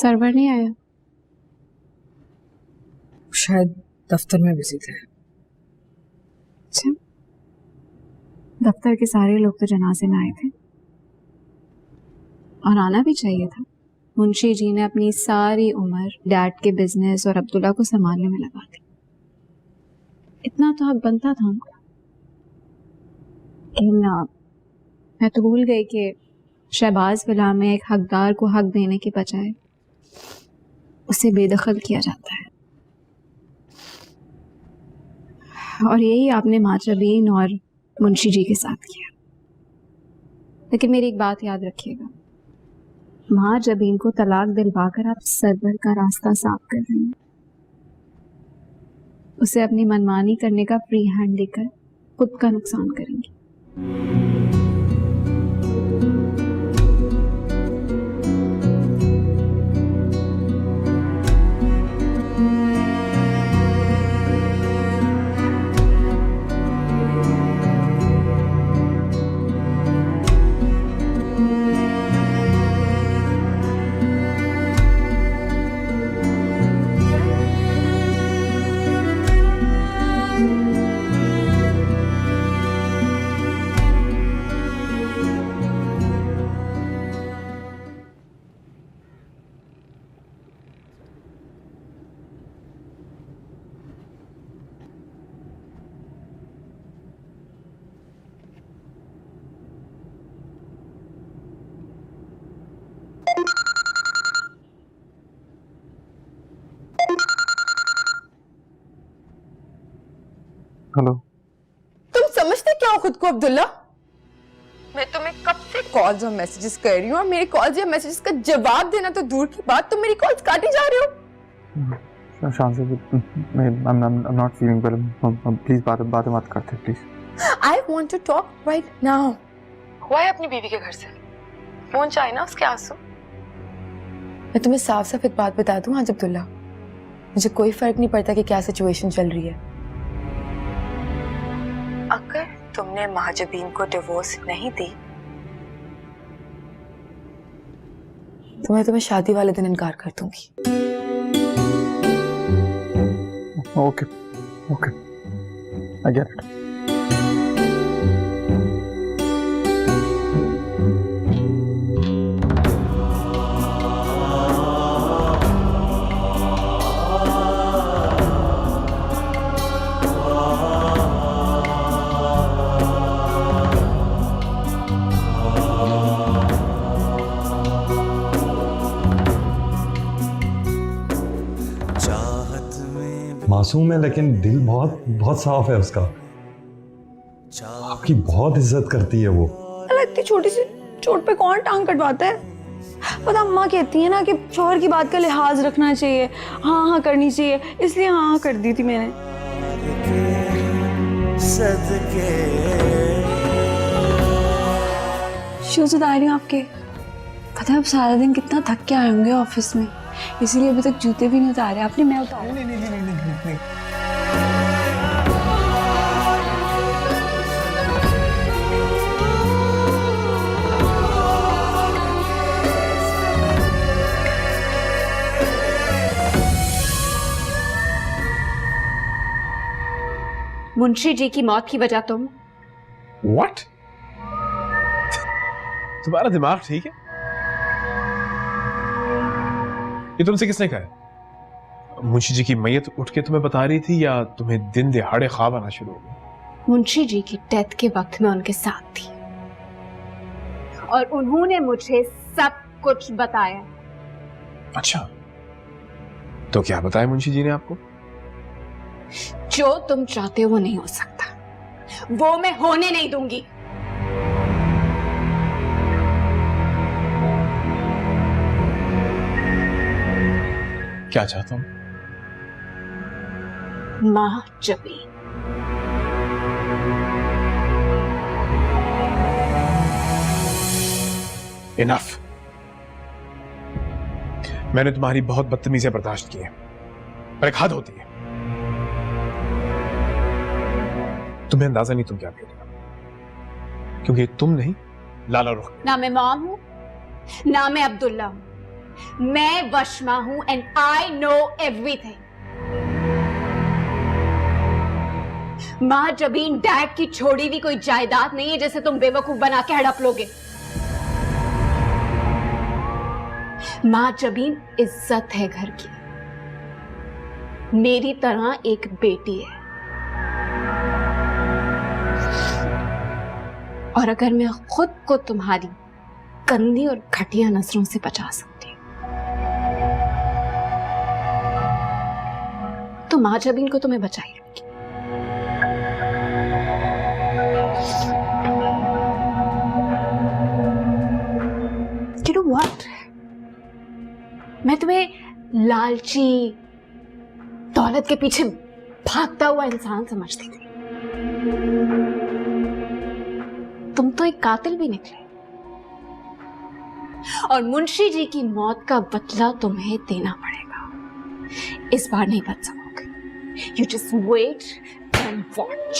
Server नहीं आया? शायद दफ्तर में बिजी थे। अच्छा, दफ्तर के सारे लोग तो जनाजे में आए थे और आना भी चाहिए था। मुंशी जी ने अपनी सारी उम्र डैड के बिजनेस और अब्दुल्ला को संभालने में लगा दी। इतना तो हक बनता था उनको। मैं तो भूल गई कि शहबाज विला में एक हकदार को हक देने के बजाय उसे बेदखल किया जाता है। और यही आपने माजबीन और मुंशी जी के साथ किया। लेकिन मेरी एक बात याद रखिएगा, महाजबीन को तलाक दिलवाकर आप सरवर का रास्ता साफ कर रहे हैं। उसे अपनी मनमानी करने का फ्री हैंड देकर खुद का नुकसान करेंगे। हेलो। तुम समझते क्या हो खुद को अब्दुल्ला? मैं तुम्हें कब से कॉल्स और मैसेजेस कर रही हूँ और मेरी कॉल्स या मैसेजेस का जवाब देना तो दूर की बात, तुम मेरी कॉल्स काटी जा रहे हो। शांति, I'm not feeling well. Please बातें मत करते please. I want to talk right now. हुआ है अपनी बीवी के घर से, फोन चाहे ना उसके आंसू। मैं तुम्हें साफ साफ एक बात बता दूं आज अब्दुल्ला, मुझे कोई फर्क नहीं पड़ता कि क्या सिचुएशन चल रही है। अगर तुमने महाजबीन को डिवोर्स नहीं दी तो मैं तुम्हें शादी वाले दिन इनकार कर दूंगी। Okay, I get it. मासूम है लेकिन दिल बहुत साफ है उसका। आपकी बहुत इज्जत करती है वो। इतनी छोटी सी चोट पे कौन टांग कटवाता है? पता अम्मा कहती है ना कि शौहर की बात का लिहाज रखना चाहिए, हाँ करनी चाहिए, इसलिए हाँ कर दी थी मैंने। शूज उतार रही हूँ आपके। पता है आप सारा दिन कितना थक के आए होंगे ऑफिस में, इसीलिए अभी तक जूते भी नहीं उतारे आपने। मैं उतार। नहीं। मुंशी जी की मौत की वजह तुम। What? तुम्हारा दिमाग ठीक है? ये तुमसे किसने कहा? मुंशी जी की मैयत उठ के तुम्हें बता रही थी या तुम्हें दिन दिहाड़े ख्वाब आना शुरू हो गए? मुंशी जी की डेथ के वक्त में उनके साथ थी और उन्होंने मुझे सब कुछ बताया। अच्छा, तो क्या बताया मुंशी जी ने आपको? जो तुम चाहते हो वो नहीं हो सकता, वो मैं होने नहीं दूंगी। क्या चाहता हूं? महाजबीन। इनफ। मैंने तुम्हारी बहुत बदतमीजी बर्दाश्त की है, पर एक हद होती है। तुम्हें अंदाजा नहीं तुम क्या कह रहे हो, क्योंकि तुम नहीं लाला रुख। ना मैं मॉम हूं, ना मैं अब्दुल्ला हूं। मैं वशमा हूं एंड आई नो एवरीथिंग। मां जबीन डैड की छोड़ी हुई कोई जायदाद नहीं है जैसे तुम बेवकूफ बना के हड़प लोगे। मां जबीन इज्जत है घर की, मेरी तरह एक बेटी है। और अगर मैं खुद को तुम्हारी गंदी और घटिया नजरों से बचा सकती हूं तो मां जबीन को तुम्हें बचाई रखी। You know what? मैं तुम्हें लालची, दौलत के पीछे भागता हुआ इंसान समझती थी। तुम तो एक कातिल भी निकले और मुंशी जी की मौत का बदला तुम्हें देना पड़ेगा। इस बार नहीं बच सकोगे। You just wait and watch.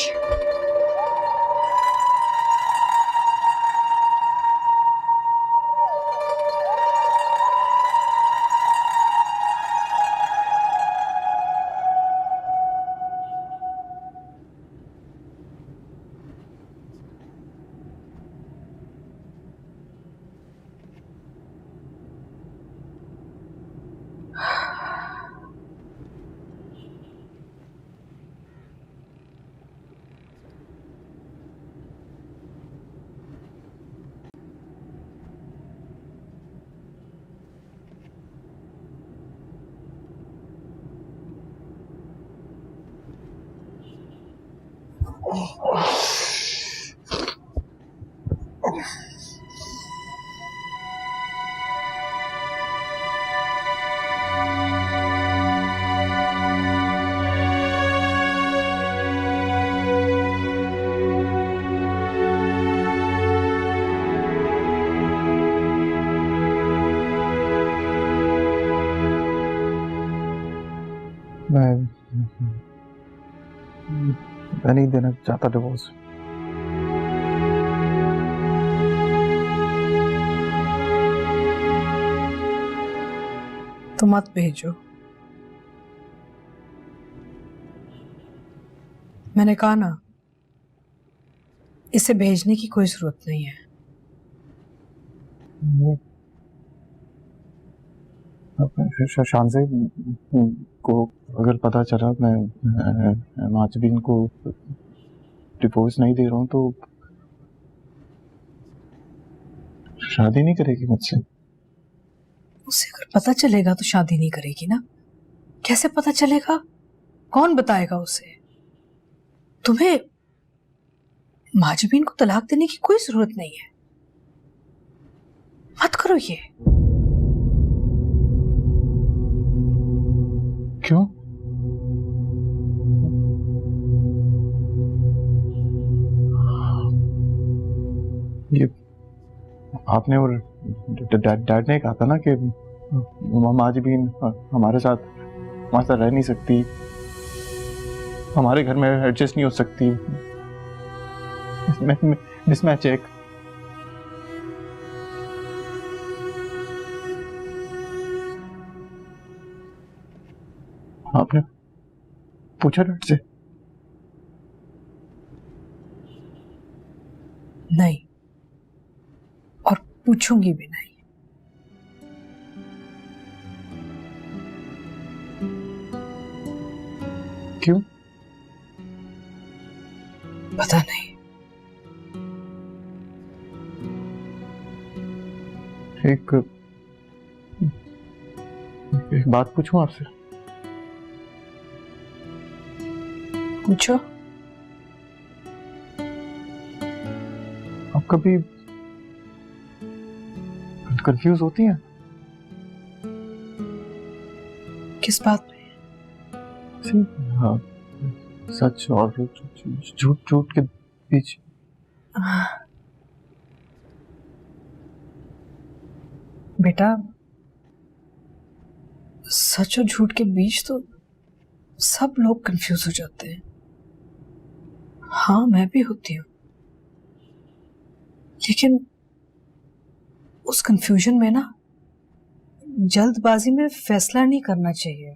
मैं नहीं देना चाहता डिवोर्स। तो मत भेजो। मैंने कहा ना, इसे भेजने की कोई जरूरत नहीं है। शानज़े को अगर पता चला मैं माजबीन को डिवोर्स नहीं दे रहा हूँ तो शादी नहीं करेगी मुझसे। उसे अगर पता चलेगा तो शादी नहीं करेगी ना। कैसे पता चलेगा? कौन बताएगा उसे? तुम्हें माजबीन को तलाक देने की कोई जरूरत नहीं है। मत करो ये। क्यों? ये आपने और डैड ने कहा था ना कि माजबीन हमारे साथ रह नहीं सकती, हमारे घर में एडजस्ट नहीं हो सकती। मिसमैच एक। आपने पूछा डैड से? नहीं, और पूछूंगी भी नहीं। क्यों? पता नहीं। एक बात पूछूं आपसे? पूछो। आप कभी कंफ्यूज होती हैं? किस बात में? हाँ, सच और झूठ झूठ के बीच। बेटा, सच और झूठ के बीच तो सब लोग कंफ्यूज हो जाते हैं। हाँ, मैं भी होती हूँ, लेकिन उस कंफ्यूजन में ना जल्दबाजी में फैसला नहीं करना चाहिए।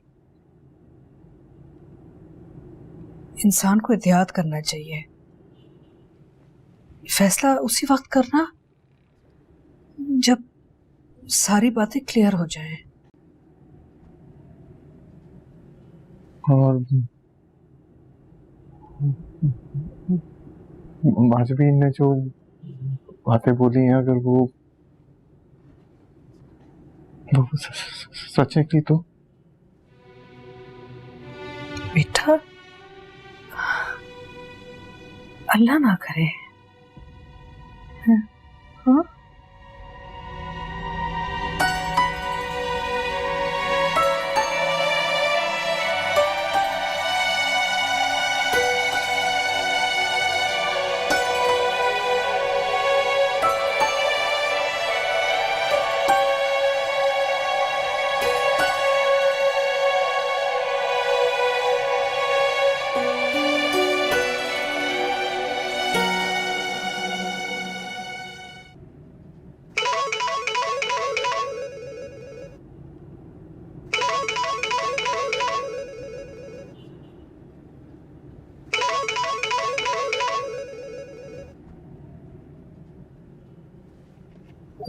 इंसान को एहतियात करना चाहिए। फैसला उसी वक्त करना जब सारी बातें क्लियर हो जाएं। और माजबीन ने जो बातें बोली हैं, अगर वो सच निकली तो? बेटा, अल्लाह ना करे। हाँ?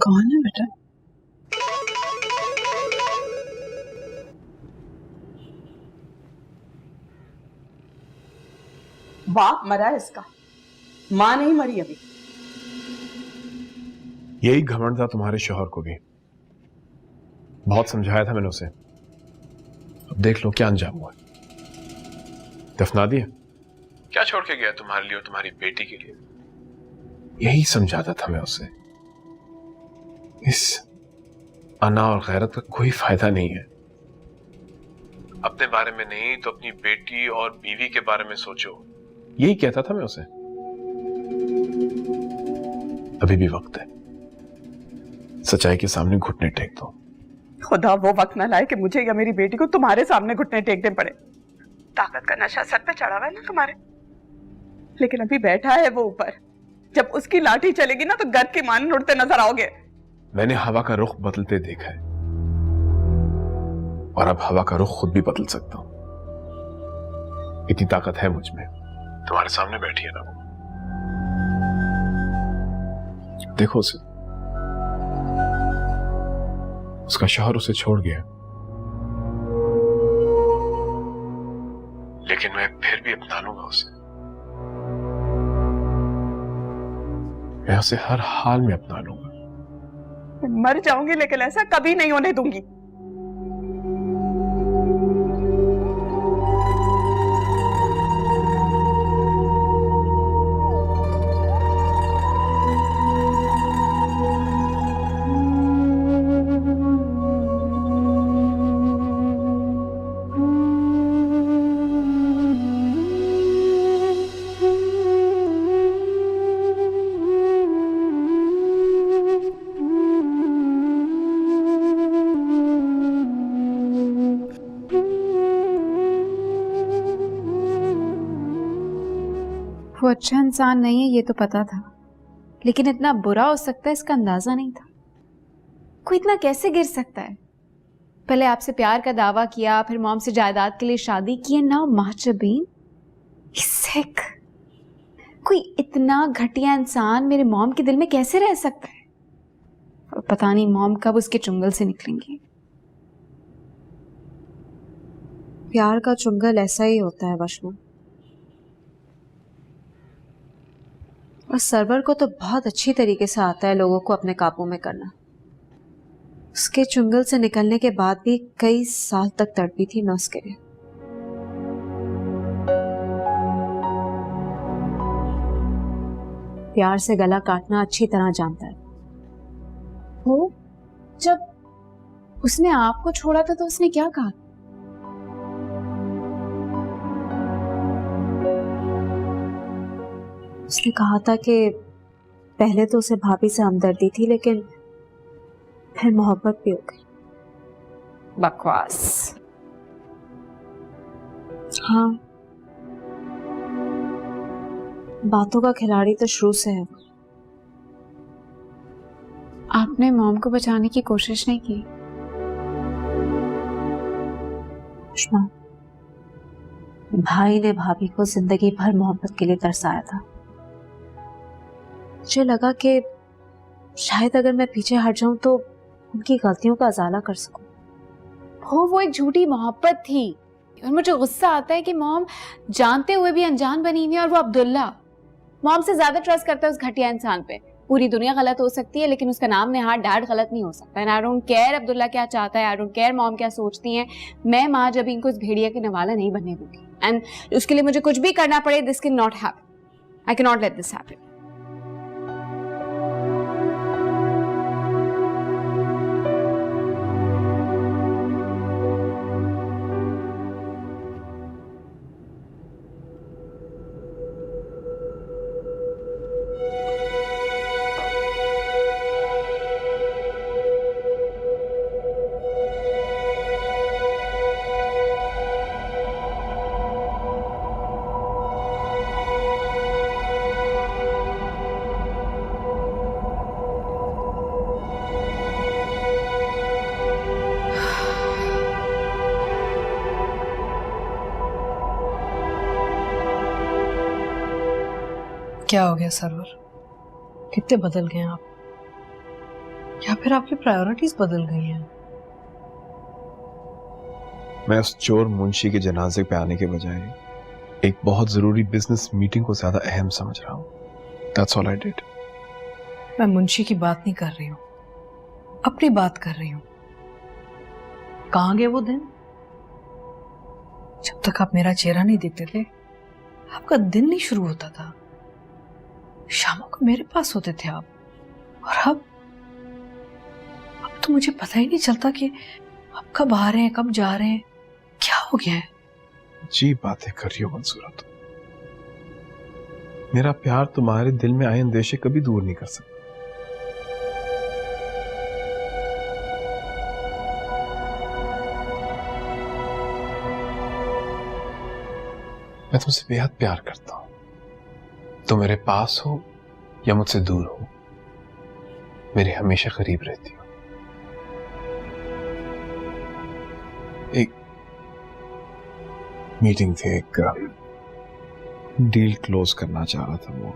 कौन है बेटा? बाप मरा है इसका, मां नहीं मरी अभी। यही घमंड था तुम्हारे शौहर को भी। बहुत समझाया था मैंने उसे। अब देख लो क्या अंजाम हुआ। दफना दिया। क्या छोड़ के गया तुम्हारे लिए और तुम्हारी बेटी के लिए? यही समझाता था मैं उसे। इस अना और गैरत का कोई फायदा नहीं है। अपने बारे में नहीं तो अपनी बेटी और बीवी के बारे में सोचो, यही कहता था मैं उसे। अभी भी वक्त है, सच्चाई के सामने घुटने टेक दो। खुदा वो वक्त ना लाए कि मुझे या मेरी बेटी को तुम्हारे सामने घुटने टेकने पड़े। ताकत का नशा सर पे चढ़ा हुआ है ना तुम्हारे, लेकिन अभी बैठा है वो ऊपर। जब उसकी लाठी चलेगी ना तो गद की मान उड़ते नजर आओगे। मैंने हवा का रुख बदलते देखा है और अब हवा का रुख खुद भी बदल सकता हूं। इतनी ताकत है मुझ में। तुम्हारे सामने बैठी है ना वो, देखो उसे। उसका शौहर उसे छोड़ गया, लेकिन मैं फिर भी अपना लूंगा उसे। मैं उसे हर हाल में अपना लूंगा। मर जाऊंगी लेकिन ऐसा कभी नहीं होने दूंगी। वो अच्छा इंसान नहीं है ये तो पता था, लेकिन इतना बुरा हो सकता है इसका अंदाजा नहीं था। कोई इतना कैसे गिर सकता है? पहले आपसे प्यार का दावा किया, फिर मॉम से जायदाद के लिए शादी की, एंड नाउ महजबीन। सिक। कोई इतना घटिया इंसान मेरे मॉम के दिल में कैसे रह सकता है? और पता नहीं मॉम कब उसके चुंगल से निकलेंगी। प्यार का चुंगल ऐसा ही होता है वशमा। और सरवर को तो बहुत अच्छी तरीके से आता है लोगों को अपने काबू में करना। उसके चुंगल से निकलने के बाद भी कई साल तक तड़पी थी मैं उसके लिए। प्यार से गला काटना अच्छी तरह जानता है वो। जब उसने आपको छोड़ा था तो उसने क्या कहा? उसने कहा था कि पहले तो उसे भाभी से हमदर्दी थी, लेकिन फिर मोहब्बत भी हो गई। बकवास। हाँ, बातों का खिलाड़ी तो शुरू से है। आपने मॉम को बचाने की कोशिश नहीं की? सुषमा, भाई ने भाभी को जिंदगी भर मोहब्बत के लिए तरसाया था। मुझे लगा कि शायद अगर मैं पीछे हट जाऊं तो उनकी गलतियों का अजाला कर सकूं। वो एक झूठी मोहब्बत थी और मुझे गुस्सा आता है कि मॉम जानते हुए भी अनजान बनी हुई है, और वो अब्दुल्ला मॉम से ज्यादा ट्रस्ट करता है उस घटिया इंसान पे। पूरी दुनिया गलत हो सकती है लेकिन उसका नाम नेहार डैड गलत नहीं हो सकता। And I don't care Abdullah क्या चाहता है, आई डोंट केयर मॉम क्या सोचती हैं। मैं माँ जब इनको इस भेड़िया के नवाला नहीं बनने दूंगी, एंड उसके लिए मुझे कुछ भी करना पड़े, this can not happen. I can not let this happen. क्या हो गया सरवर? कितने बदल गए आप? या फिर आपकी प्रायोरिटीज बदल गई हैं? मैं उस चोर मुंशी के जनाजे पे आने के बजाय एक बहुत जरूरी बिजनेस मीटिंग को ज्यादा अहम समझ रहा हूं। That's all I did. मैं मुंशी की बात नहीं कर रही हूँ, अपनी बात कर रही हूँ। कहाँ गए वो दिन जब तक आप मेरा चेहरा नहीं देखते थे, आपका दिन नहीं शुरू होता था, शामों को मेरे पास होते थे आप। और अब तो मुझे पता ही नहीं चलता कि आप कब आ रहे हैं, कब जा रहे हैं, क्या हो गया है? जी बातें कर रही हो मंसूरा तुम। मेरा प्यार तुम्हारे दिल में आए अंदेशे कभी दूर नहीं कर सकता। मैं तुमसे बेहद प्यार करता हूं। तुम मेरे पास हो या मुझसे दूर हो, मेरे हमेशा करीब रहती हो। एक मीटिंग थी, एक डील क्लोज करना चाह रहा था, वो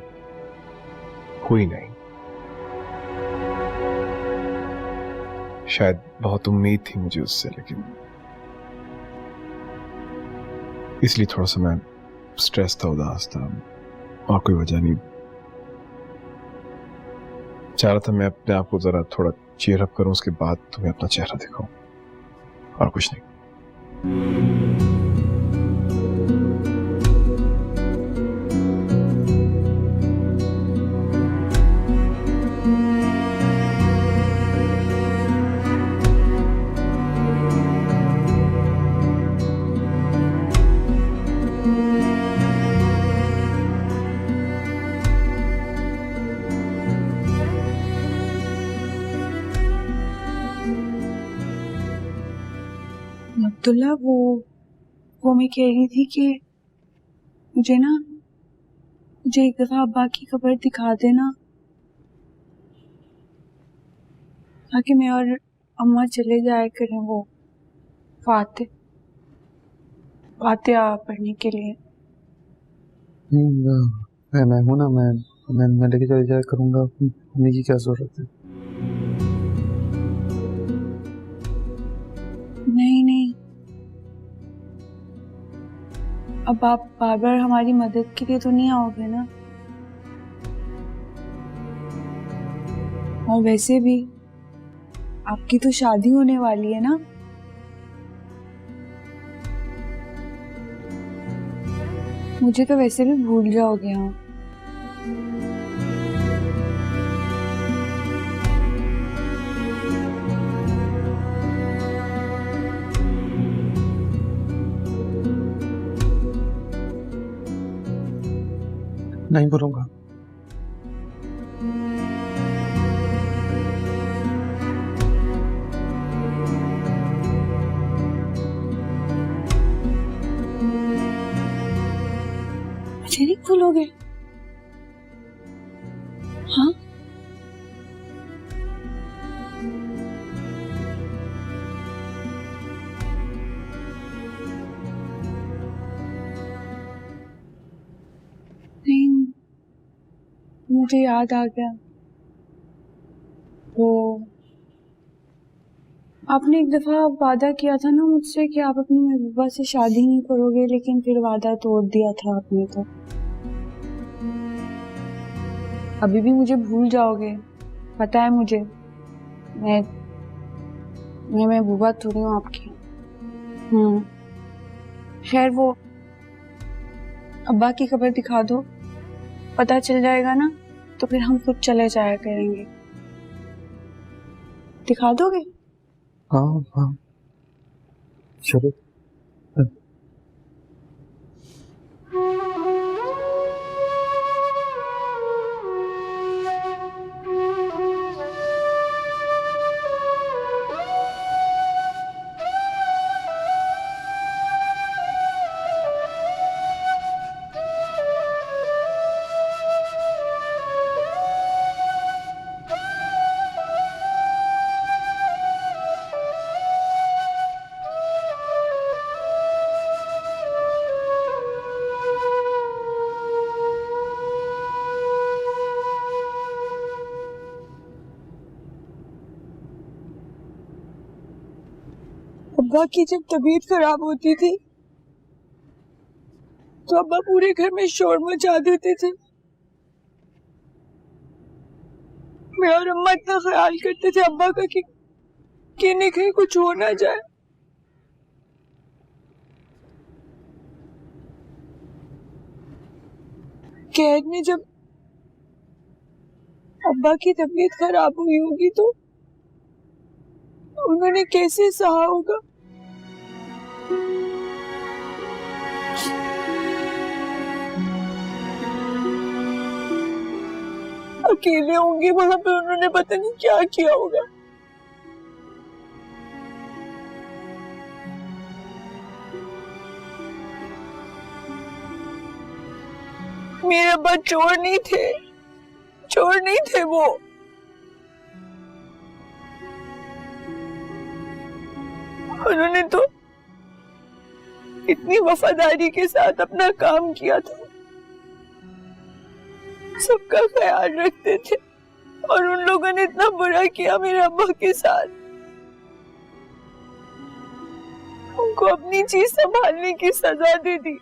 हुई नहीं। शायद बहुत उम्मीद थी मुझे उससे, लेकिन इसलिए थोड़ा सा मैं स्ट्रेस था, उदास था, और कोई वजह नहीं। चाह रहा था मैं अपने आप को जरा थोड़ा चीयर अप करूं, उसके बाद तुम्हें अपना चेहरा दिखाऊं, और कुछ नहीं। अब्दुल्ला, वो मैं कह रही थी कि मुझे एक दफा अब्बा की कब्र दिखा देना, ताकि मैं और अम्मा चले जाया करें वो फातिहा पढ़ने के लिए। मैं हूं ना, मैं लेके चले जाया करूंगा। मम्मी की क्या जरूरत है? नहीं, अब आप बार बार हमारी मदद के लिए तो नहीं आओगे ना? और वैसे भी आपकी तो शादी होने वाली है ना? मुझे तो वैसे भी भूल जाओगे आप। नहीं भूलूंगा। मुझे नहीं भूलोगे? हाँ, मुझे याद आ गया, वो आपने एक दफा वादा किया था ना मुझसे कि आप अपनी महबूबा से शादी नहीं करोगे, लेकिन फिर वादा तोड़ दिया था आपने। तो अभी भी मुझे भूल जाओगे, पता है मुझे। मैं महबूबा थोड़ी हूँ आपकी। खैर, वो अब्बा की खबर दिखा दो, पता चल जाएगा ना तो फिर हम खुद चले जाया करेंगे। दिखा दोगे? हाँ हाँ चलो। अब्बा की जब तबीयत खराब होती थी तो अब्बा पूरे घर में शोर मचा देते थे। मैं और अम्मा इतना ख्याल करते थे अब्बा का कि इन्हें कहीं कुछ हो ना जाए। कैद में जब अब्बा की तबीयत खराब हुई होगी तो उन्होंने कैसे सहा होगा। अकेले होंगे वहां पे, उन्होंने पता नहीं क्या किया होगा। मेरे अब्बा चोर नहीं थे, चोर नहीं थे वो। उन्होंने तो इतनी वफादारी के साथ अपना काम किया था, सबका ख्याल रखते थे, और उन लोगों ने इतना बुरा किया मेरे अब्बा के साथ। उनको अपनी चीज संभालने की सजा दे दी।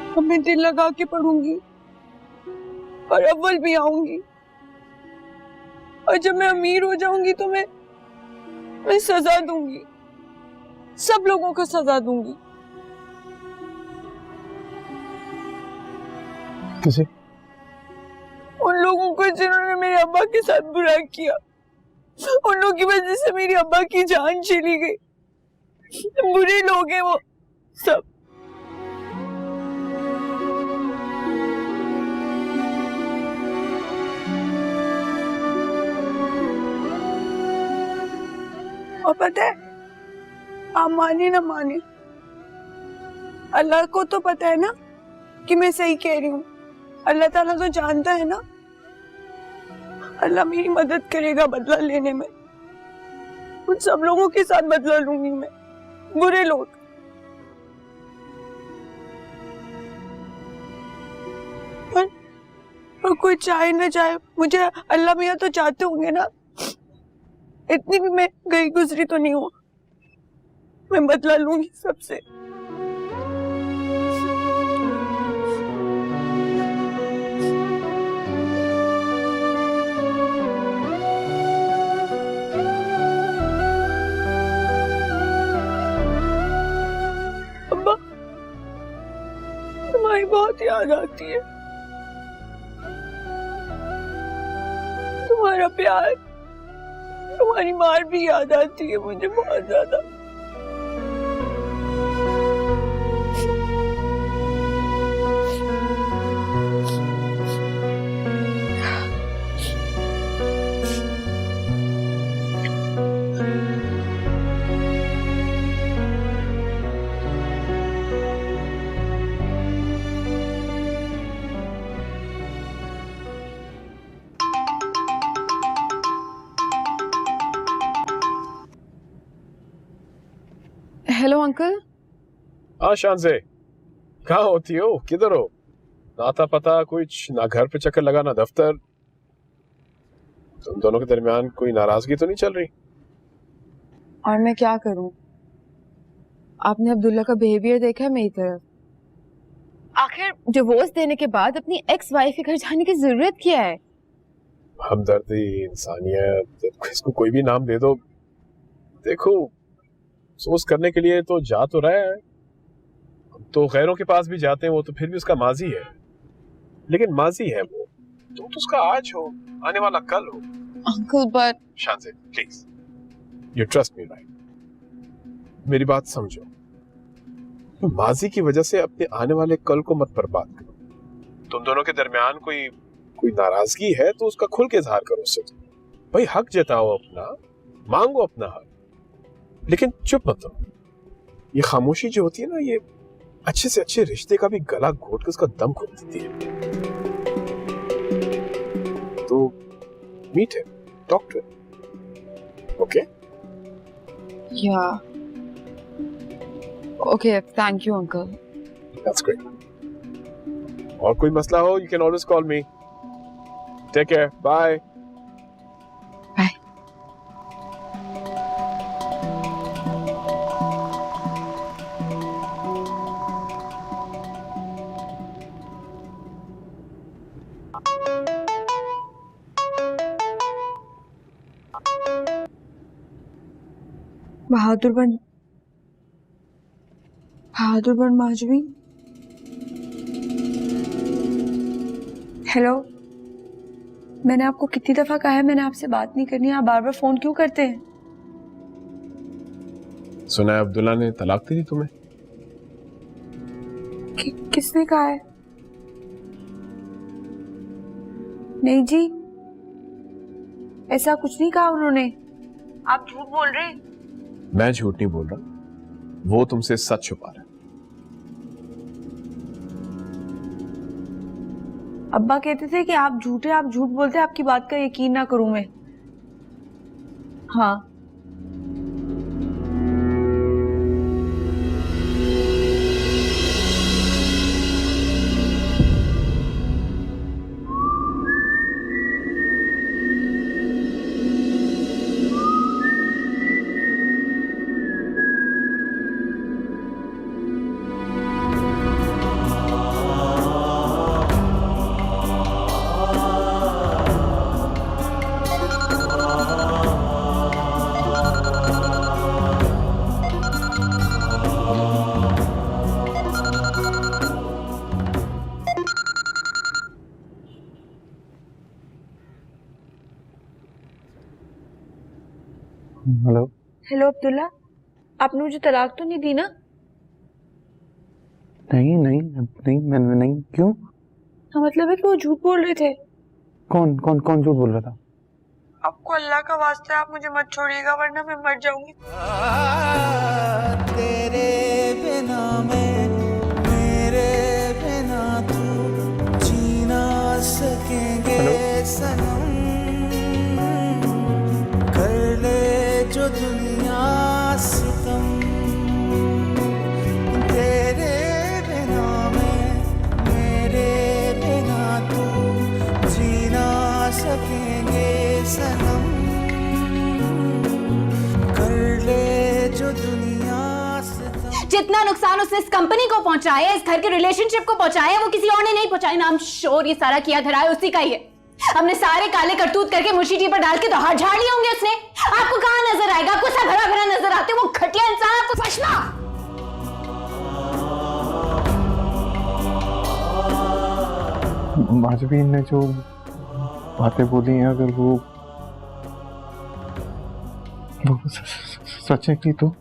अब मैं दिल लगा के पढ़ूंगी और अव्वल भी आऊंगी, और जब मैं अमीर हो जाऊंगी तो मैं सजा दूंगी, सब लोगों को सजा दूंगी। किसे? उन लोगों को जिन्होंने मेरे अब्बा के साथ बुरा किया, उन लोगों की वजह से मेरे अब्बा की जान चली गई। बुरे लोग हैं वो सब। और पता है, आप माने ना माने, अल्लाह को तो पता है ना कि मैं सही कह रही हूँ। अल्लाह ताला तो जानता है ना। अल्लाह मेरी मदद करेगा बदला लेने में। उन सब लोगों के साथ बदला लूंगी मैं, बुरे लोग। और कोई चाहे ना चाहे, मुझे अल्लाह मियाँ तो चाहते होंगे ना। इतनी भी मैं गई गुजरी तो नहीं हूँ, मैं बदला लूंगी सबसे। अब्बा, तुम्हारी बहुत याद आती है, तुम्हारा प्यार, तुम्हारी मार भी याद आती है मुझे बहुत ज्यादा। अंकल? हाँ शान से, कहाँ होती हो, किधर हो? नाता पता कुछ ना, घर पे चक्कर लगा ना दफ्तर। तुम दोनों के दरमियान कोई नाराजगी तो नहीं चल रही? और मैं क्या करूं? आपने अब्दुल्ला का बिहेवियर देखा है मेरी तरफ। आखिर डिवोर्स देने के बाद अपनी एक्स वाइफ के घर जाने की जरूरत क्या है? हमदर्दी, इंसानियत, इसको कोई भी नाम दे दो। देखो, अफसोस करने के लिए तो जा तो रहा है, तो गैरों के पास भी जाते हैं, वो तो फिर भी उसका माजी है, लेकिन माजी है वो, तुम तो उसका आज हो, आने वाला कल हो। Uncle but Shanze, please, you trust me right? मेरी बात समझो, माजी की वजह से अपने आने वाले कल को मत बर्बाद करो। तुम दोनों के दरमियान कोई नाराजगी है तो उसका खुल के इजहार करो उससे। भाई हक जताओ अपना, मांगो अपना हक, लेकिन चुप मत रहो। ये खामोशी जो होती है ना, ये अच्छे से अच्छे रिश्ते का भी गला घोट के उसका दम खोल देती है। तो मीट है, टॉक टू हिम, ओके? या okay, thank you uncle. That's great. और कोई मसला हो, you can always call me. Take care, bye. Bye. बहादुर बन माजवी। हेलो, मैंने आपको कितनी दफा कहा है मैंने आपसे बात नहीं करनी है, आप बार बार फोन क्यों करते हैं? सुना है अब्दुल्ला ने तलाक दी थी तुम्हें? किसने कहा है? नहीं जी, ऐसा कुछ नहीं कहा उन्होंने, आप झूठ बोल रहे हैं। मैं झूठ नहीं बोल रहा, वो तुमसे सच छुपा रहा है। अब्बा कहते थे कि आप झूठे, आप झूठ बोलते, आपकी बात का यकीन ना करूं मैं। हाँ, हेलो। हेलो अब्दुल्ला, आपने मुझे तलाक तो नहीं दी ना? नहीं नहीं नहीं, मैंने नहीं। क्यों? हाँ, मतलब है कि वो झूठ बोल रहे थे। कौन कौन कौन झूठ बोल रहा था? आपको अल्लाह का वास्ता है, आप मुझे मत छोड़िएगा वरना मैं मर जाऊंगी। तेरे बिना मैं, मेरे बिना तू जी ना सकेंगे सनम। कर ले जो दुनिया सितम, तेरे बिना मैं, मेरे बिना तू जी ना सकेंगे सनम। कर ले जो दुनिया सितम। जितना नुकसान उसने इस कंपनी को पहुंचाया, इस घर के रिलेशनशिप को पहुंचाया, वो किसी और ने नहीं पहुंचाया। नाम शोर ये सारा किया धरा है उसी का ही है। हमने सारे काले करतूत करके मुर्शी जी पर डाल के तो हाथ झाड़ लिए होंगे उसने। आपको कहां नजर आएगा? आपको सब भरा भरा नजर आते, वो घटिया इंसान आपको फसना। माजवी ने जो बातें बोली हैं, अगर वो सच निकली तो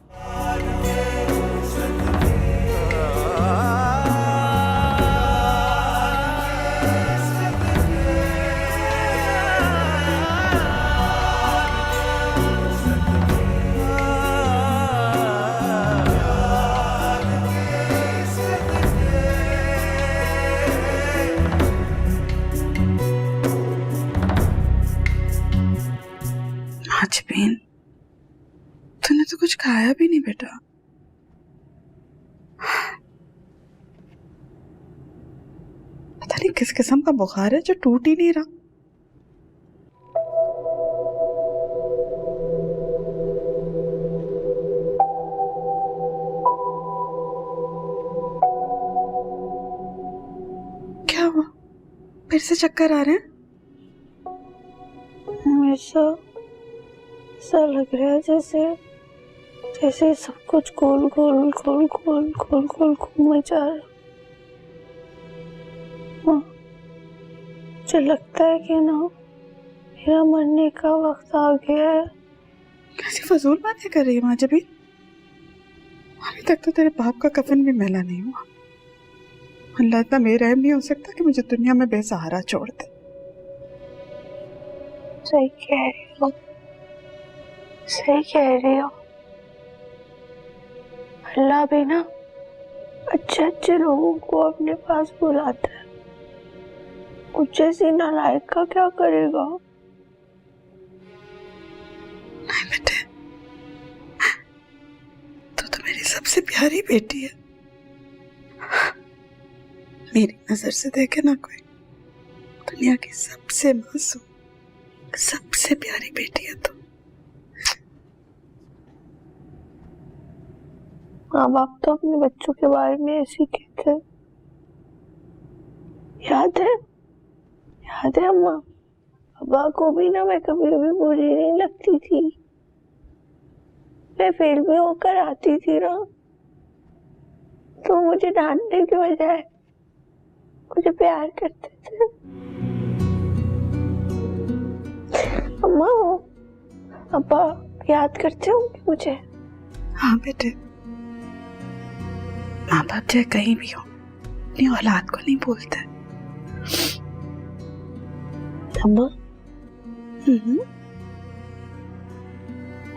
आज बेन, तूने तो कुछ खाया भी नहीं बेटा। पता नहीं किस किस्म का बुखार है जो टूट ही नहीं रहा। क्या हुआ? फिर से चक्कर आ रहे हैं? ऐसा ऐसा लग रहा है जैसे जैसे सब कुछ गोल गोल गोल गोल गोल गोल घूमे जा रहा है। मुझे लगता है कि ना मेरा मरने का वक्त आ गया है। कैसी फजूल बातें कर रही है माँ जबी? अभी तक तो तेरे बाप का कफन भी मैला नहीं हुआ। अल्लाह इतना बेरहम नहीं हो सकता कि मुझे दुनिया में बेसहारा छोड़ दे। सही कह रही हो, सही कह रही हो। अल्लाह भी ना अच्छे अच्छे लोगों को अपने पास बुलाता है। मुझे सी नालायक का क्या करेगा? नहीं बेटे, तो मेरी सबसे प्यारी बेटी है। मेरी नजर से देखे ना कोई, दुनिया की सबसे मासूम सबसे प्यारी बेटी है तू। माँ बाप तो अपने बच्चों के बारे में ऐसे ही कहते हैं। याद है अम्मा, पापा को भी ना मैं कभी कभी बुरी नहीं लगती थी। मैं फेल भी होकर आती थी ना, तो मुझे डांटने के बजाय मुझे प्यार करते थे। अम्मा, पापा याद करते होंगे मुझे? हाँ बेटे, माँ बाप चाहे कहीं भी हो अपनी औलाद को नहीं भूलते। अम्मा,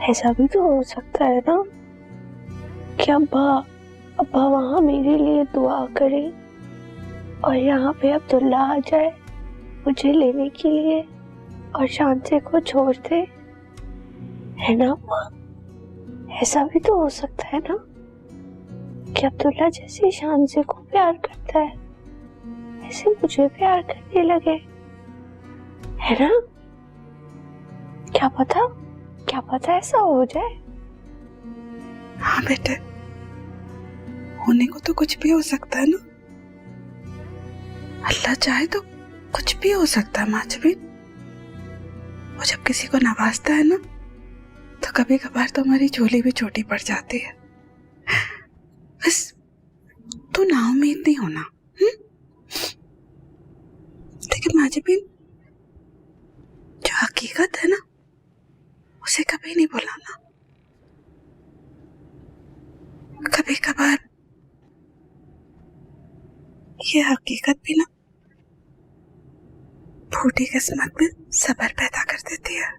ऐसा भी तो हो सकता है ना कि अब्बा वहां मेरे लिए दुआ करे और यहाँ पे अब्दुल्ला आ जाए मुझे लेने के लिए और शांति को छोड़ दे, है ना अम्मा? ऐसा भी तो हो सकता है ना कि अब्दुल्ला जैसे शांति को प्यार करता है ऐसे मुझे प्यार करने लगे, है ना? क्या पता ऐसा हो जाए। हाँ बेटे, होने को तो कुछ भी हो सकता है ना। अल्लाह चाहे तो कुछ भी हो सकता है माँ जबी। वो जब किसी को नवाजता है ना, तो कभी कभार तो हमारी झोली भी छोटी पड़ जाती है। बस तू नाउम्मीद नहीं होना। देखिए माँ जबी, जो हकीकत है ना उसे कभी नहीं भुलाना। कभी कभार ये हकीकत भी ना फूटी किस्मत में सब्र पैदा कर देती है।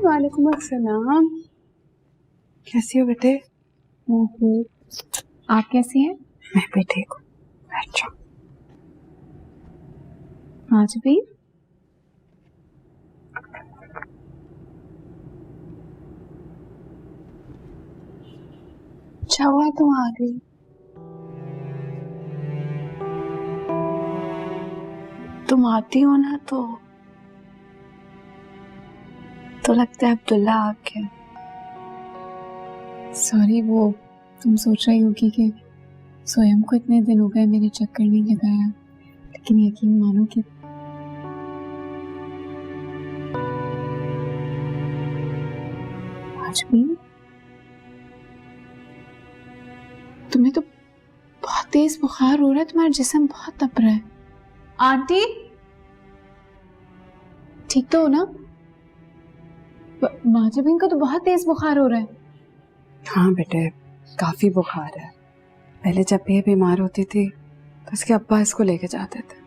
वालेकुम अस्सलाम। कैसी हो बेटे? आप कैसी हैं? मैं भी ठीक हूँ। बैठ जाओ। आज भी अच्छा हुआ तुम आ गई। तुम आती हो ना तो लगता है अब्दुल्ला आ गया। सॉरी, वो तुम सोच रही होगी कि स्वयं को इतने दिन हो गए मेरे चक्कर नहीं लगाया, लेकिन यकीन मानो कि आज भी तुम्हें तो बहुत तेज बुखार हो रहा है, तुम्हारा जिस्म बहुत तप रहा है। आंटी, ठीक तो हो ना? माजबीन को तो बहुत तेज बुखार हो रहा है। हाँ बेटे, काफी बुखार है। पहले जब भी ये बीमार होती थी तो इसके अब्बा इसको लेके जाते थे।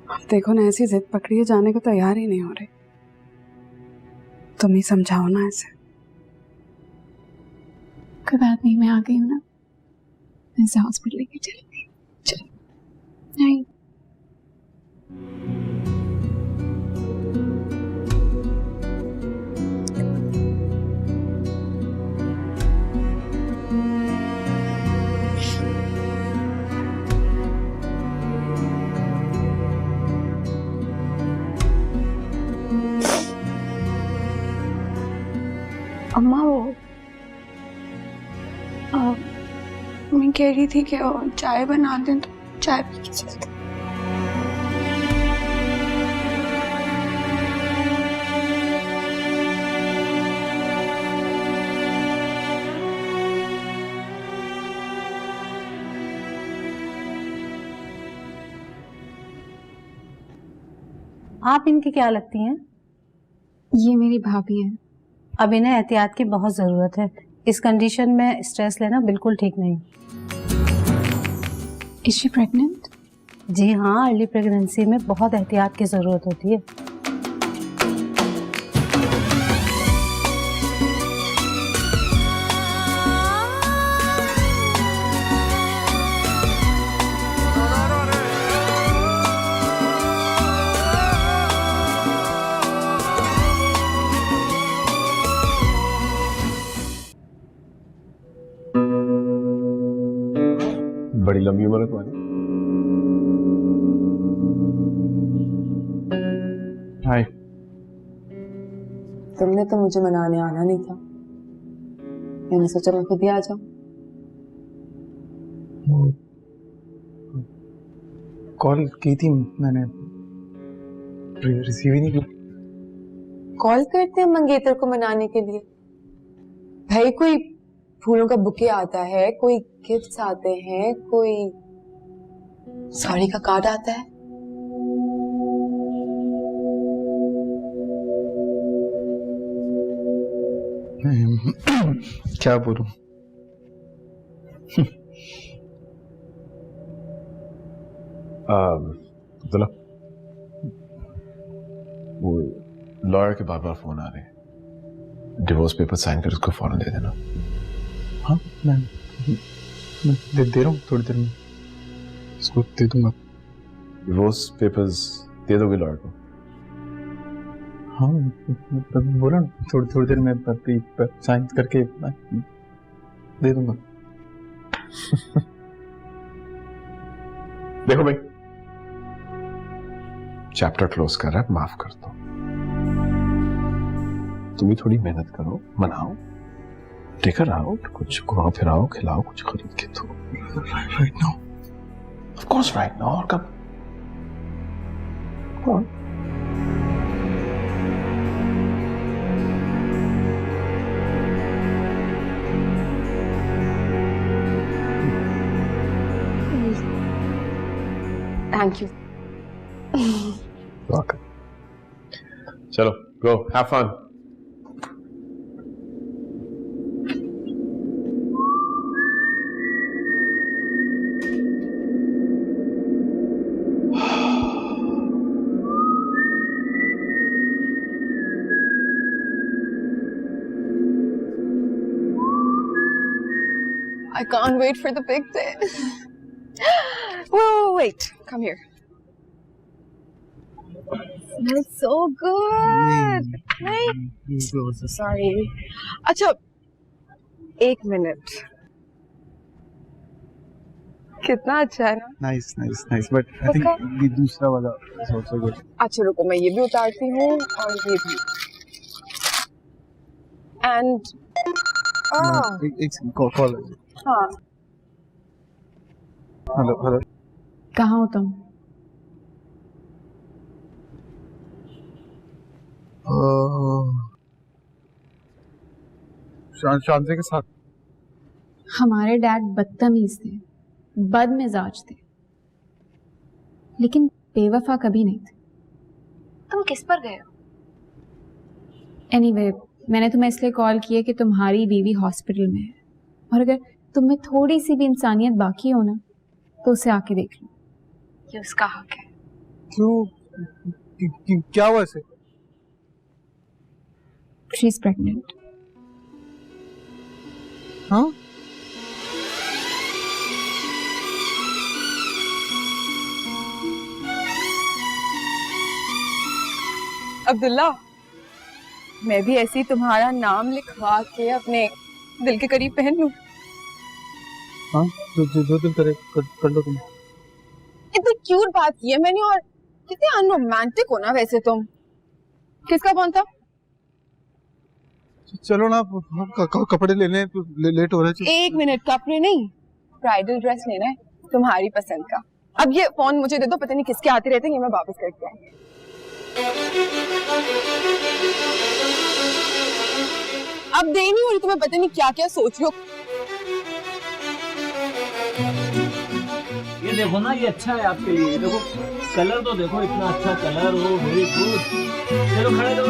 अब देखो ना, ऐसी जिद पकड़ी है, जाने को तैयार ही नहीं हो रही। तुम ही समझाओ ना इसे। कोई बात नहीं, मैं आ गई हूँ ना, मैं इसे हॉस्पिटल लेके चलूंगी। चलो। नहीं। अम्मा वो मैं कह रही थी कि चाय बना दें तो चाय पी के चलते। आप इनकी क्या लगती हैं? ये मेरी भाभी है। अब इन्हें एहतियात की बहुत ज़रूरत है। इस कंडीशन में स्ट्रेस लेना बिल्कुल ठीक नहीं। Is she pregnant? जी हाँ, अर्ली प्रेगनेंसी में बहुत एहतियात की ज़रूरत होती है। बड़ी लंबी उम्र है तुम्हारी। हाय। तुमने तो मुझे मनाने आना नहीं था, मैंने सोचा मैं खुद ही आ जाऊं। कॉल की थी मैंने, रिसीव ही नहीं की। कॉल करते हैं मंगेतर को मनाने के लिए? भाई कोई फूलों का बुके आता है, कोई गिफ्ट्स आते हैं, कोई साड़ी का कार्ड आता है। क्या बोलूं? अब्दुल्ला, वो लॉयर के बार बार फोन आ रहे हैं, डिवोर्स पेपर साइन कर उसको फौरन दे देना। हाँ, मैं दे रहा हूँ, थोड़ी देर में इसको दे दूंगा। डिवोर्स पेपर्स दे दोगे लॉयर को? हाँ, बोला ना, थोड़ी देर में साइन करके दे दूंगा। देखो भाई, चैप्टर क्लोज कर रहा है, माफ कर दो। तुम भी थोड़ी मेहनत करो, मनाओ, टेकर आओ, कुछ घुमाओ फिराओ, खिलाओ, कुछ खरीद के दो। Right now? Of course right now. और कब? Thank you. चलो, go have fun. I can't wait for the big day. Whoa, wait, come here. Smells so good. Right? Sorry. अच्छा, एक मिनट। कितना अच्छा है ना? नाइस, बट आई थिंक ये दूसरा वाला is also good. अच्छा रुको, मैं ये भी उतारती हूँ और ये भी। And एक कॉल। हाँ, हेलो। कहाँ हो तुम? शांति के साथ। हमारे डैड बदतमीज थे, बदमिजाज थे, लेकिन बेवफा कभी नहीं थे। तुम किस पर गए हो? एनीवे, मैंने तुम्हें इसलिए कॉल किया कि तुम्हारी बीवी हॉस्पिटल में है और अगर तुम में थोड़ी सी भी इंसानियत बाकी हो ना तो उसे आके देख लो। ये उसका हक है। क्यों क्या हुआ इसे? She is pregnant. हाँ? अब्दुल्ला, मैं भी ऐसे ही तुम्हारा नाम लिखवा के अपने दिल के करीब पहन लूं? हाँ, जो दिल करे कर लो तुम। इतनी क्यूट बात की है मैंने, और कितने अनरोमांटिक हो ना वैसे तुम। किसका फोन था? चलो ना, कपड़े लेने लेट हो रहे हैं। 1 मिनट, कपड़े नहीं, ब्राइडल ड्रेस लेना है तुम्हारी पसंद का। अब ये फोन मुझे दे दो, पता नहीं किसके आते रहते हैं, ये मैं वापस करके आई। अब दे नहीं हो रही, तुम्हें पता नहीं क्या क्या सोच रहे हो। ये देखो ना, ये अच्छा है आपके लिए। देखो कलर तो देखो, इतना अच्छा कलर हो, वेरी गुड। चलो खड़े रहो,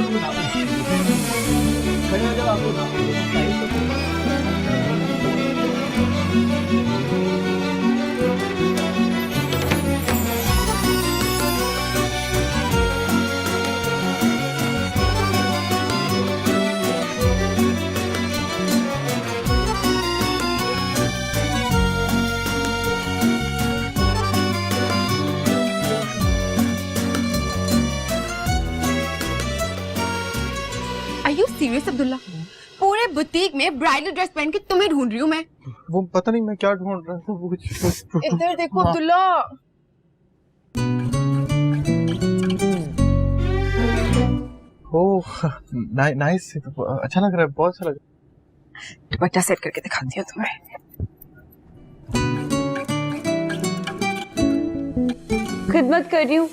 खड़े हो जाओ, आपको Are you serious, अब्दुल्ला? पूरे बुटीक में ब्राइडल ड्रेस पहन के तुम्हें ढूंढ रही हूँ मैं। वो पता नहीं मैं क्या ढूंढ रहा था, वो कुछ। इधर देखो अब्दुल्ला। ओह नाइस, अच्छा लग रहा है, बहुत अच्छा लग रहा है। दुपट्टा सेट करके दिखाती हूँ तुम्हें। खिदमत कर रही हूँ,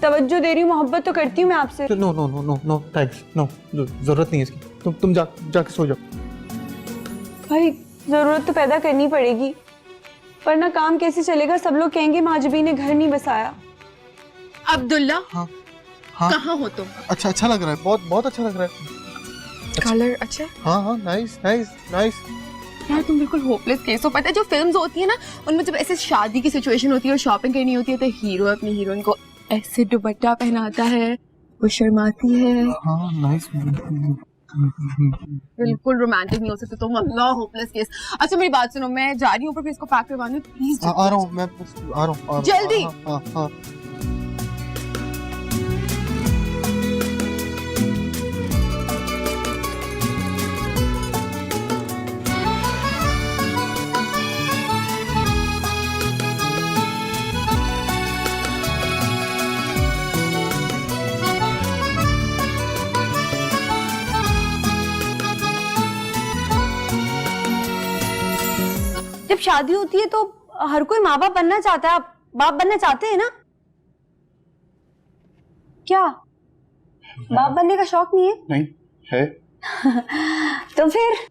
तवज्जो दे रही हूँ, मोहब्बत तो करती हूँ मैं आपसे। No no no no no thanks, no जरूरत नहीं है इसकी। तुम जाके सो जाओ। भाई जरूरत तो पैदा करनी पड़ेगी, वरना काम कैसे चलेगा? सब लोग कहेंगे माजबी ने घर नहीं बसाया। अब्दुल्ला, हाँ हाँ, कहाँ हो तुम? अच्छा लग रहा है, बहुत बहुत अच्छा लग रहा है। कलर अच्छा? हाँ, नाइस नाइस नाइस। यार तुम बिल्कुल होपलेस केस हो। पता है जो फिल्म्स होती है ना, उनमें जब ऐसे शादी की सिचुएशन होती है और शॉपिंग करनी होती है तो हीरो अपनी हीरोइन को ऐसे दुपट्टा पहनाता है, वो शर्माती है। हाँ नाइस। बिल्कुल रोमांटिक नहीं हो सकते तुम, अल्लाह होपलेस केस। अच्छा मेरी बात सुनो, मैं जा रही हूँ ऊपर, फिर इसको पैक करवाने प्लीज। आ रहा हूँ मैं, आ रहा हूँ जल्दी। हाँ। जब शादी होती है तो हर कोई माँ बाप बनना चाहता है। आप बाप बनना चाहते हैं ना? क्या बाप बनने का शौक नहीं है? नहीं है। तो फिर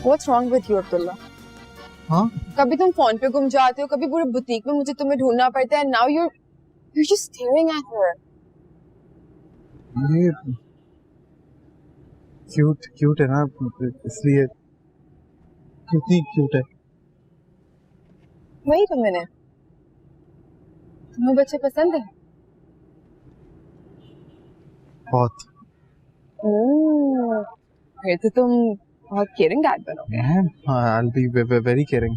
What's wrong with you, Abdullah? हाँ? कभी तुम फोन पे गुम जाते हो, कभी पूरे बुटीक में मुझे तुम्हें ढूंढना पड़ता है। Now you're just staring at her. ये क्यूट है ना, इसलिए। कितनी क्यूट है। Wait a minute. तुम्हें बच्चे पसंद है? बहुत। फिर तो तुम बहुत केयरिंग डैड बनोगे। I'll be very caring.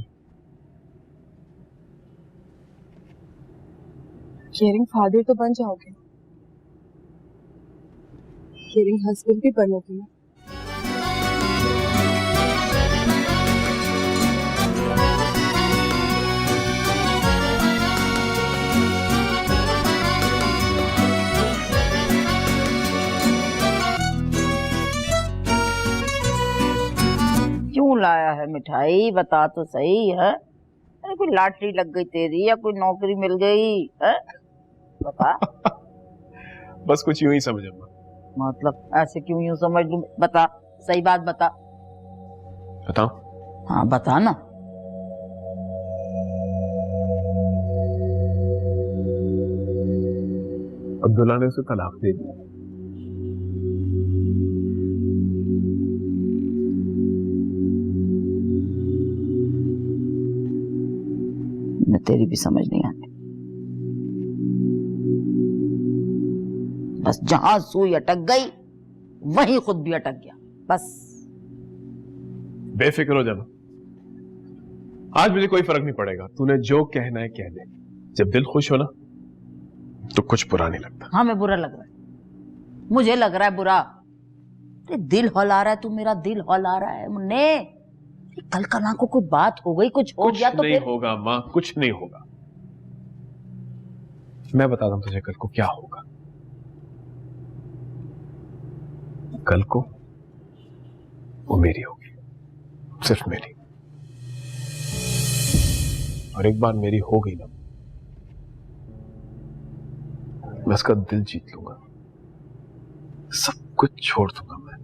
Caring father तो बन जाओगे, केयरिंग हस्बैंड भी बनोगे ना। क्यों लाया है मिठाई, बता तो सही है। अरे कोई लॉटरी लग गई तेरी या कोई नौकरी मिल गई है? बता। बस कुछ यूं ही समझ अम्मा। मतलब ऐसे क्यों यूं समझ लूं? बता, सही बात बता। बताओ। हाँ बता ना। अब्दुल्ला ने उसे तलाक दे दिया। मैं तेरी भी समझ नहीं आती। बस जहां सुई अटक गई वहीं खुद भी अटक गया। बस बेफिक्र हो जाना, आज मुझे कोई फर्क नहीं पड़ेगा। तूने जो कहना है कह दे। जब दिल खुश हो ना तो कुछ बुरा नहीं लगता। हाँ मैं बुरा लग रहा है, मुझे लग रहा है बुरा। दिल हौला रहा है तू, मेरा दिल हौला रहा है मुन्ने। कल कल को कोई बात हो गई, कुछ हो गया तो नहीं फिर होगा माँ, कुछ नहीं होगा। मैं बताता हूं तुझे कल को क्या होगा। कल को वो मेरी होगी, सिर्फ मेरी। और एक बार मेरी हो गई ना, मैं उसका दिल जीत लूंगा, सब कुछ छोड़ दूंगा। मैं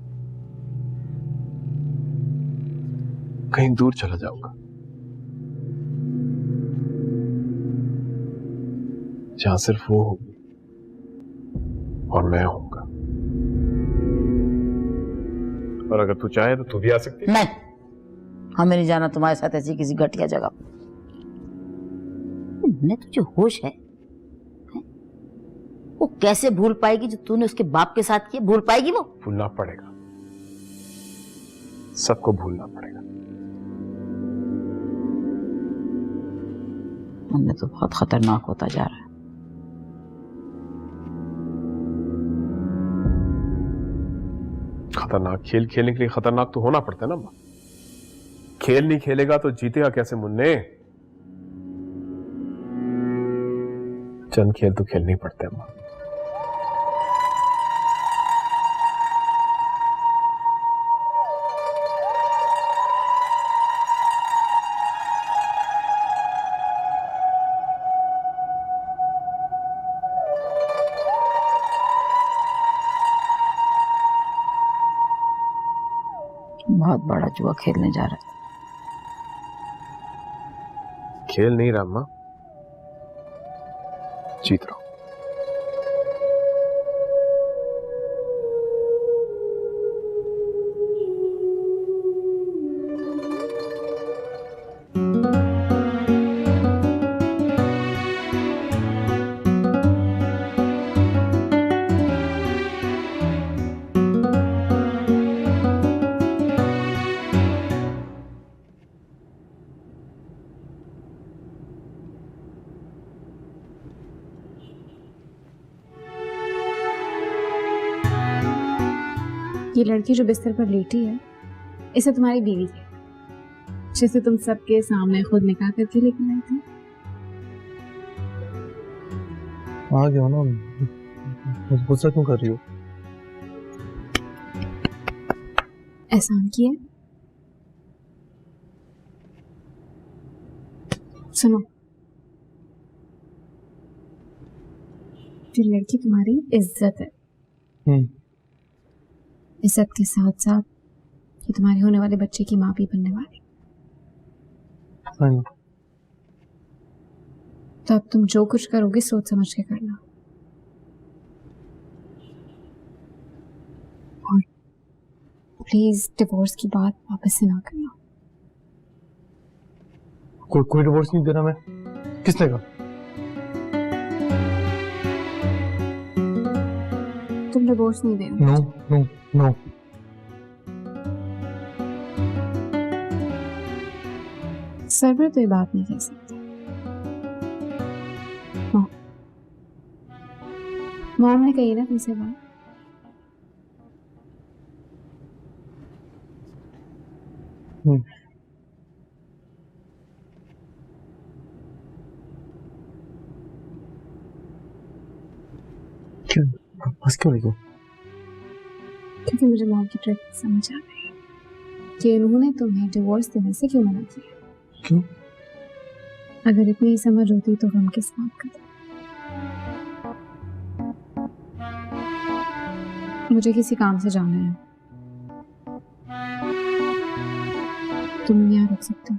कहीं दूर चला जाऊंगा, जहां सिर्फ वो होगी और मैं होऊंगा। और अगर तू चाहे तो तू भी आ सकती है। नहीं, हमें नहीं जाना तुम्हारे साथ ऐसी किसी घटिया जगह। मैं तुझे होश है? वो कैसे भूल पाएगी जो तूने उसके बाप के साथ किया? भूल पाएगी वो? भूलना पड़ेगा, सबको भूलना पड़ेगा। मन तो बहुत खतरनाक होता जा रहा है। खतरनाक खेल खेलने के लिए खतरनाक तो होना पड़ता है ना मां। खेल नहीं खेलेगा तो जीतेगा कैसे मुन्ने? चंद खेल तो खेलने ही पड़ते हैं मां। बहुत बड़ा जुआ खेलने जा रहा है। खेल नहीं रहा मां, जीत रहा हूं। ये लड़की जो बिस्तर पर लेटी है, इसे तुम्हारी बीवी है, जिसे तुम सबके सामने खुद निकाह करके लेकर आए थे। आ गया ना, गुस्सा क्यों कर रही हो? एहसान किया। सुनो, ये लड़की तुम्हारी इज्जत है। इज्जत के साथ साथ ये तुम्हारे होने वाले बच्चे की माँ भी बनने वाली। तो अब तुम जो कुछ करोगे सोच समझ के करना, और प्लीज डिवोर्स की बात वापस से ना करना। कोई डिवोर्स नहीं देना मैं। किसने कहा? तुम डिवोर्स नहीं देना। No no no. सरवर तो ये बात नहीं कह सकते। मॉम ने कही ना तुमसे बात। क्यों बस क्यों नहीं? क्योंकि मुझे मॉम की ट्रिक समझ आ गई कि उन्होंने तुम्हें डिवोर्स देने से क्यों मना किया। क्यों? अगर इतनी ही समझ होती तो हम किस बात का? मुझे किसी काम से जाना है, तुम यहाँ रुक सकते हो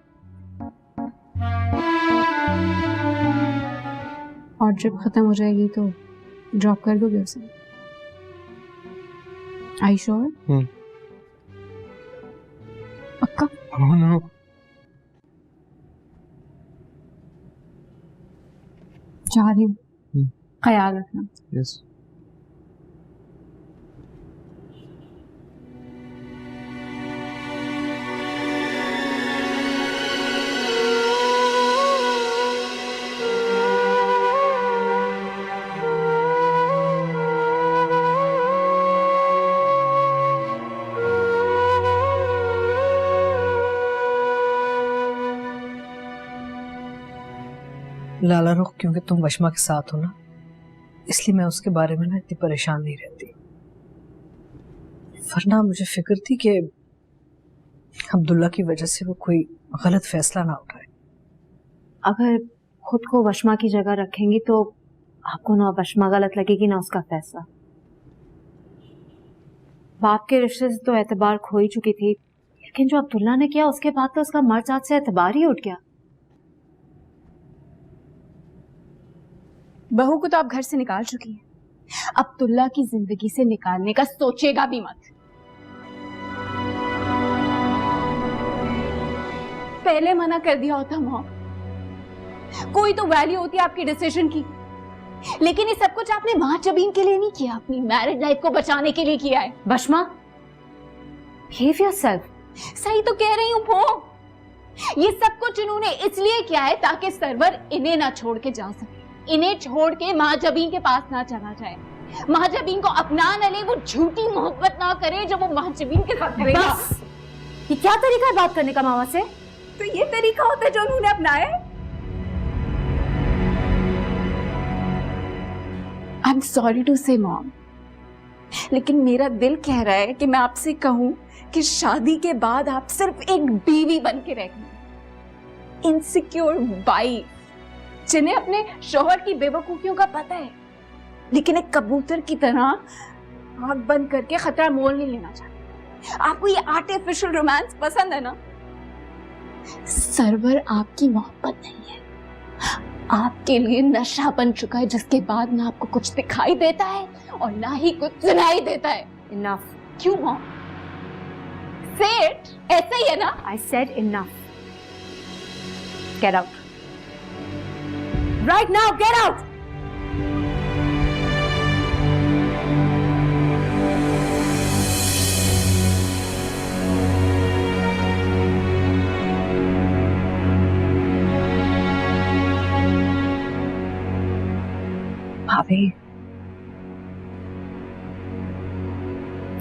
और ट्रिप खत्म हो जाएगी तो ड्रॉप कर दोगे उसे? Are you sure? पक्का? Oh no. जा रही हूँ, ख्याल रखना। Yes. लाला रुख, क्योंकि तुम वशमा के साथ हो ना, इसलिए मैं उसके बारे में ना इतनी परेशान नहीं रहती। वरना मुझे फिक्र थी कि अब्दुल्ला की वजह से वो कोई गलत फैसला ना उठाए। अगर खुद को वशमा की जगह रखेंगी तो आपको ना वशमा गलत लगेगी ना उसका फैसला। बाप के रिश्ते से तो एतबार खो ही चुकी थी, लेकिन जो अब्दुल्ला ने किया उसके बाद तो उसका मर्जात से एतबार ही उठ गया। बहू को तो आप घर से निकाल चुकी हैं, अब्दुल्ला की जिंदगी से निकालने का सोचेगा भी मत। पहले मना कर दिया होता मॉम, कोई तो वैल्यू होती आपकी डिसीजन की, लेकिन ये सब कुछ आपने मां जबीन के लिए नहीं किया, अपनी मैरिड लाइफ को बचाने के लिए किया है। वशमा, behave yourself। सही तो कह रही हूँ मॉम, ये सब कुछ इन्होंने इसलिए किया है ताकि सरवर इन्हें ना छोड़ के जा सके, इन्हें छोड़ के मां जबीन के पास ना चला जाए, मां जबीन को अपना न ले, वो झूठी मोहब्बत ना करे जो वो मां जबीन के साथ करेगा। बस, ये क्या तरीका है बात करने का मामा से? तो ये तरीका होता है जो उन्होंने अपनाया है। आई एम सॉरी टू से मॉम, लेकिन मेरा दिल कह रहा है कि मैं आपसे कहूं कि शादी के बाद आप सिर्फ एक बीवी बन के रह गई, इनसिक्योर वाइफ जिन्हें अपने शोहर की बेवकूफियों का पता है, लेकिन एक कबूतर की तरह आंख बंद करके खतरा मोल नहीं लेना चाहती। आपको ये आर्टिफिशियल रोमांस पसंद है ना? सरवर आपकी मोहब्बत नहीं है, आपके लिए नशा बन चुका है, जिसके बाद ना आपको कुछ दिखाई देता है और ना ही कुछ सुनाई देता है। Enough। क्यों मॉम? Say it, ऐसा ही है ना? I said enough। Get out। Right now, get out! भाभी,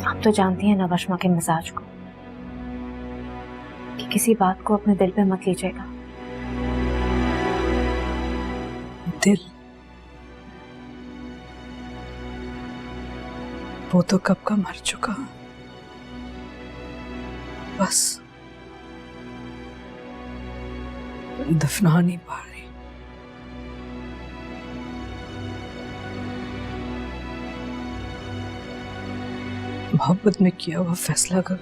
आप तो जानती हैं ना वशमा के मिजाज को, कि किसी बात को अपने दिल पे मत लीजिएगा। दिल? वो तो कब का मर चुका, बस दफना नहीं पा रही। मोहब्बत में किया हुआ फैसला अगर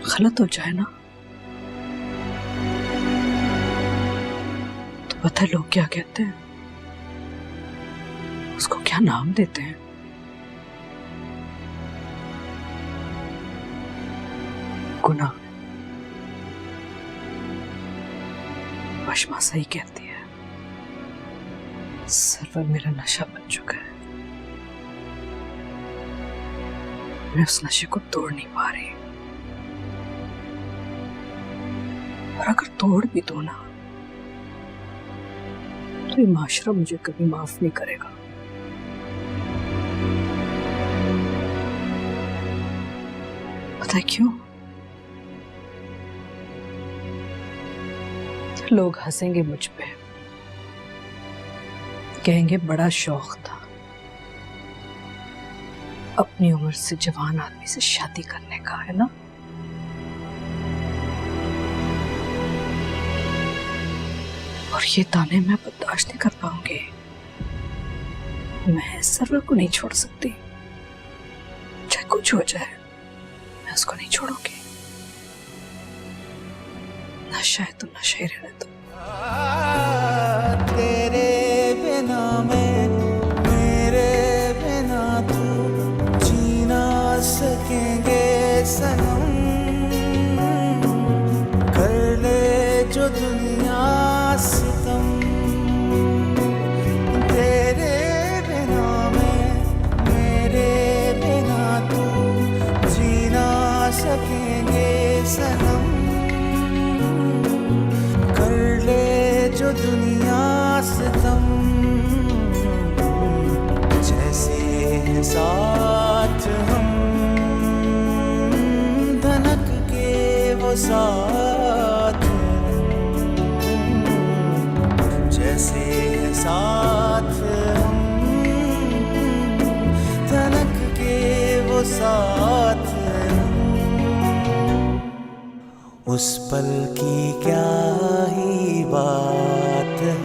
गलत हो जाए ना, तो पता है लोग क्या कहते हैं, उसको क्या नाम देते हैं? गुनाह। वशमा सही कहती है, सरवर मेरा नशा बन चुका है, मैं उस नशे को तोड़ नहीं पा रही, और अगर तोड़ भी दो ना तो ये माशरा मुझे कभी माफ नहीं करेगा। पता है क्यों? लोग हंसेंगे मुझ पे, कहेंगे बड़ा शौक था अपनी उम्र से जवान आदमी से शादी करने का, है ना? और ये ताने मैं बर्दाश्त नहीं कर पाऊंगी। मैं सरवर को नहीं छोड़ सकती, चाहे कुछ हो जाए मैं उसको नहीं छोड़ूंगी। नशा है तो नशा ही रहने दो। तेरे बिना मैं, मेरे बिना तू जी ना सकेंगे सनम। कर ले जो दुनिया सितम, तेरे बिना मैं, मेरे बिना तू जी ना सकेंगे सनम। कर ले जो दुनिया सितम, जैसे हैं साथ हम धनक के वो साथ, जैसे हैं साथ हम धनक के वो साथ। उस पल की क्या ही बात है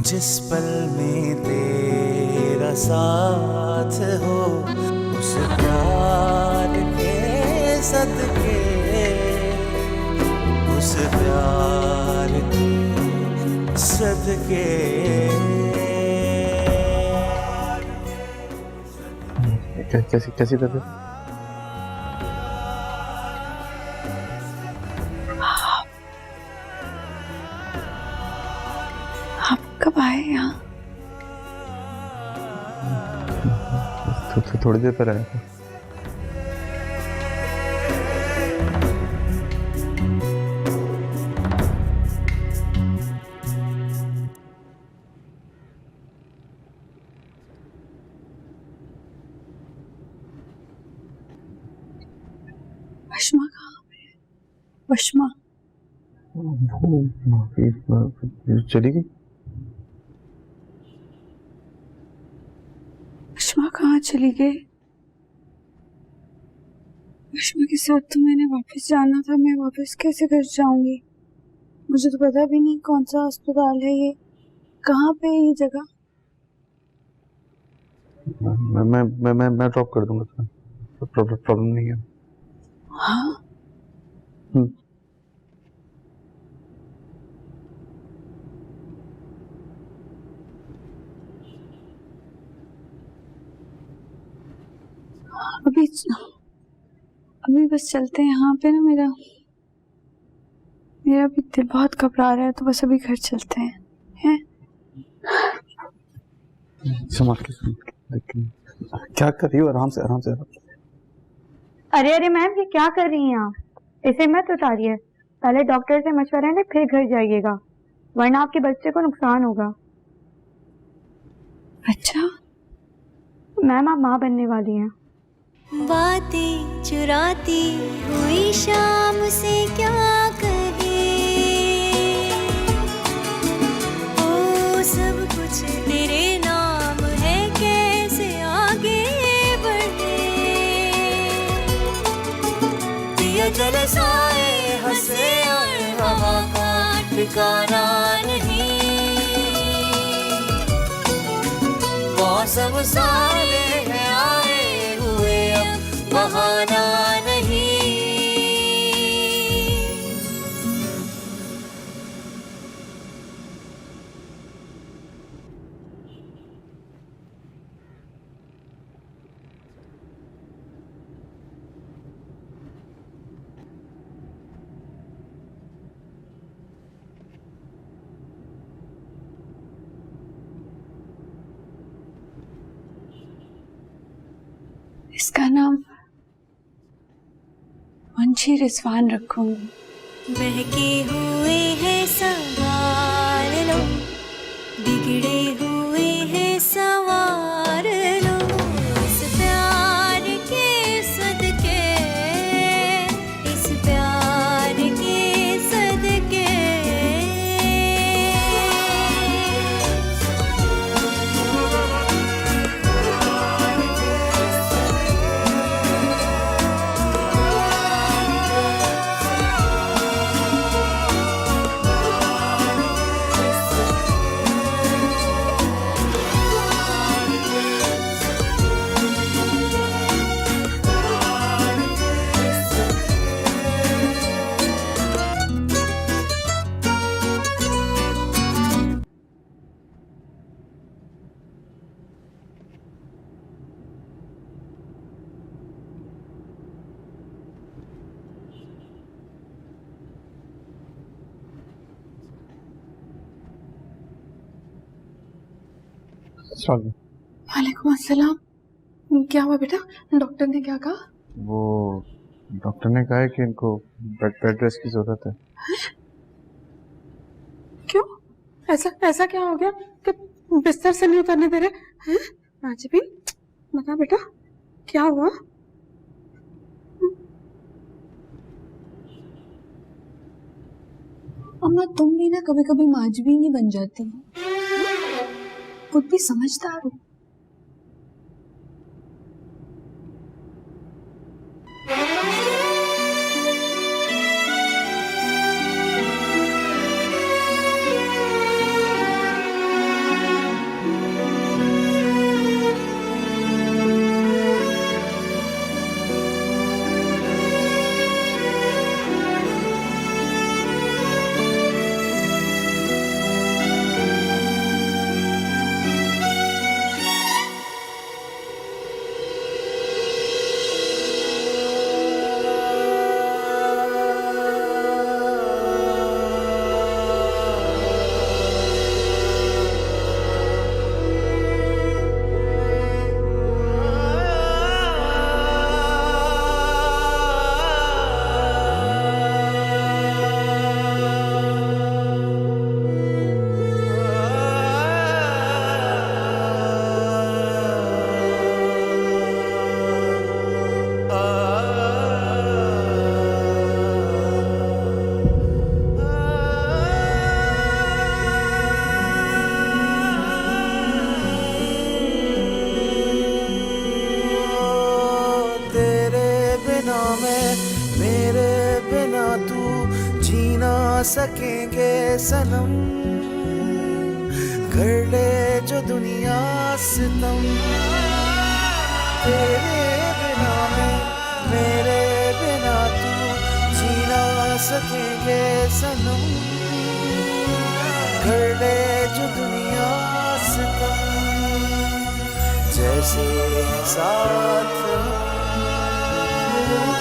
जिस पल में तेरा साथ हो। उस प्यार के सदके, उस प्यार के सदके। कैसी कैसी तबीयत? कब आए यहाँ? थोड़ी देर पर आया था। वशमा कहाँ पे? वशमा चली गई। वशमा कहाँ चली गई? वशमा के साथ तो मैंने वापस जाना था, मैं वापस कैसे घर जाऊंगी? मुझे तो पता भी नहीं कौन सा अस्पताल है ये, कहाँ पे है ये जगह? मैं ड्रॉप कर दूंगा, प्रॉब्लम नहीं है। हाँ अभी बस चलते हैं। यहाँ पे ना मेरा भी दिल बहुत घबरा रहा है, तो बस अभी घर चलते हैं। संभाल के, क्या कर रही हो? आराम से आराम से। अरे अरे मैम, ये क्या कर रही हैं आप? इसे मत उतारिए, पहले डॉक्टर से मशवरा लें फिर घर जाइएगा, वरना आपके बच्चे को नुकसान होगा। अच्छा मैम, आप माँ बनने वाली हैं। बातें चुराती हुई शाम से क्या कहे, ओ सब कुछ तेरे नाम है, कैसे आगे बढ़े। दिया जल साए हंसे और हवा का ठिकाना नहीं, मौसम सारे हैं आए हुए अब बहाना नहीं। इसका नाम मुंशी रिजवान रखूंगी। बहके हुए हैं सवार लो, बिगड़े हुए हैं सवार लो, इस प्यार के सदके, इस प्यार के सदके। सॉरी। वालेकुम अस्सलाम। क्या हुआ बेटा? डॉक्टर ने क्या कहा? वो डॉक्टर ने कहा है कि इनको बेड रेस्ट की जरूरत है। क्यों? ऐसा क्या हो गया कि बिस्तर से नहीं उतरने दे रहे हैं? माजबीन, बता बेटा क्या हुआ? अम्मा तुम भी ना कभी कभी माजबीन ही बन जाती हो, खुद भी समझदार हो। सकेंगे सनम, कर ले जो दुनिया सितम, तेरे बिना मैं मेरे बिना तू जी ना सकेंगे सनम, कर ले जो दुनिया सितम, जैसे साथ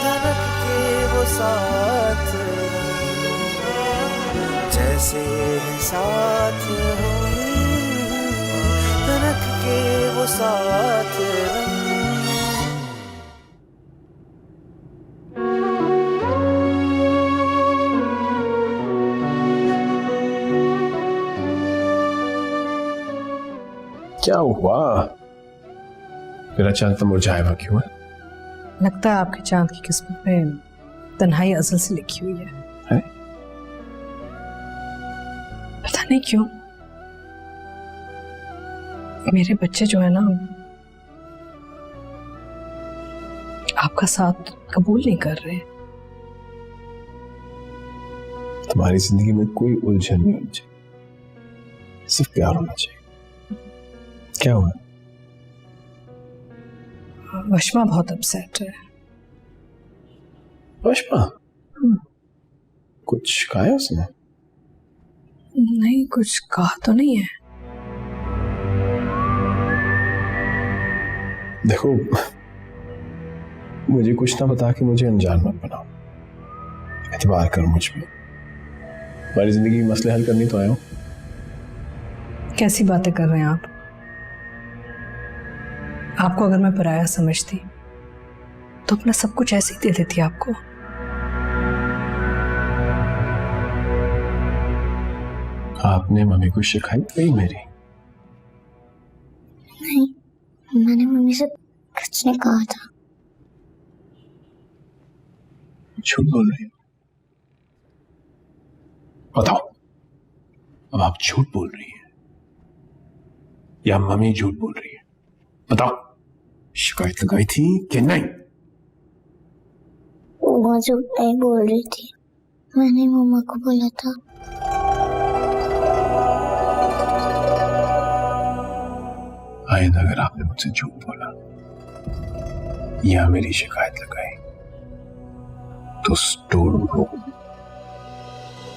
धड़क के वो साथ, जैसे साथ तनक के वो साथ। क्या हुआ? मेरा चांद तो मुरझाया हुआ क्यों है? लगता है आपके चांद की किस्मत में तन्हाई अज़ल से लिखी हुई है? पता नहीं क्यों मेरे बच्चे जो है ना आपका साथ कबूल नहीं कर रहे। तुम्हारी जिंदगी में कोई उलझन नहीं होनी चाहिए, सिर्फ प्यार होना चाहिए। क्या हुआ? वशमा बहुत अपसेट है। वशमा? कुछ कहा है उसने? नहीं, कुछ कहा तो नहीं है। देखो, मुझे कुछ ना बता के मुझे अनजान मत बनाओ। एतबार कर मुझ पे। हमारी जिंदगी में मसले हल करनी तो आया हूं। कैसी बातें कर रहे हैं आप? आपको अगर मैं पराया समझती तो अपना सब कुछ ऐसे ही दे देती आपको। आपने मम्मी को शिकायत की मेरी? नहीं, मैंने मम्मी से कुछ नहीं कहा था। झूठ बोल रही हो? बताओ, अब आप झूठ बोल रही हैं या मम्मी झूठ बोल रही है? बताओ, शिकायत लगाई थी कि नहीं? वो झूठ नहीं बोल रही थी, मैंने मम्मा को बोला था। आइंदा अगर आपने मुझसे झूठ बोला या मेरी शिकायत लगाई तो स्टोर रो।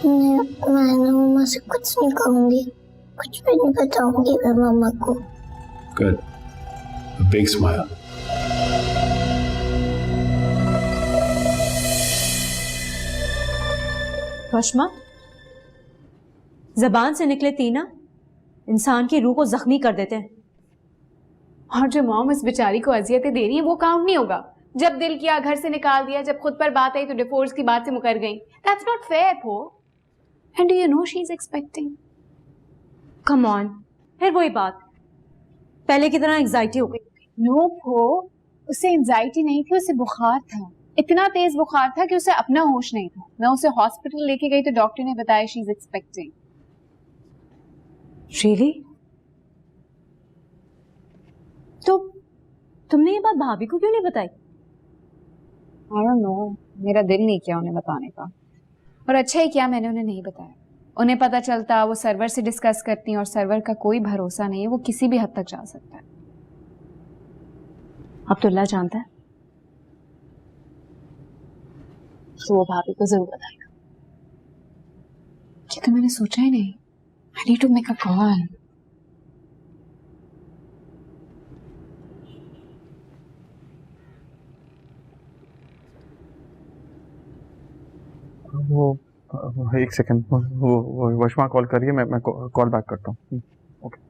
मैं मम्मा से कुछ नहीं कहूंगी, कुछ भी नहीं बताऊंगी मैं मम्मा को। Good. A big smile. वशमा, जबान से निकले तीना इंसान की रूह को जख्मी कर देते हैं। और जो मॉम इस बेचारी को अजियतें दे रही है वो काउंट नहीं होगा। जब दिल किया घर से निकाल दिया, जब खुद पर बात आई तो डिवोर्स की बात से मुकर गई। दैट्स नॉट फेयर पो। And do you know she is expecting. Come on, फिर वही बात, पहले की तरह एंजाइटी हो गई। नो पो, उसे एंजाइटी नहीं थी, उसे बुखार था। इतना तेज बुखार था कि उसे अपना होश नहीं था। मैं उसे हॉस्पिटल लेके गई तो डॉक्टर ने बताया शी इज एक्सपेक्टिंग। रियली? तो तुमने ये बात भाभी को क्यों नहीं बताई? आई डोंट नो, मेरा दिल नहीं किया उन्हें बताने का। और अच्छा ही किया मैंने उन्हें नहीं बताया। उन्हें पता चलता वो सर्वर से डिस्कस करती, और सर्वर का कोई भरोसा नहीं है, वो किसी भी हद तक जा सकता है। अब्दुल्ला जानता है तो वो भाभी को जरूर बताएगा। ये तो मैंने सोचा ही नहीं। I need to make a call. वो एक सेकंड, वो वशमा कॉल करिए, मैं कॉल बैक करता हूँ। ओके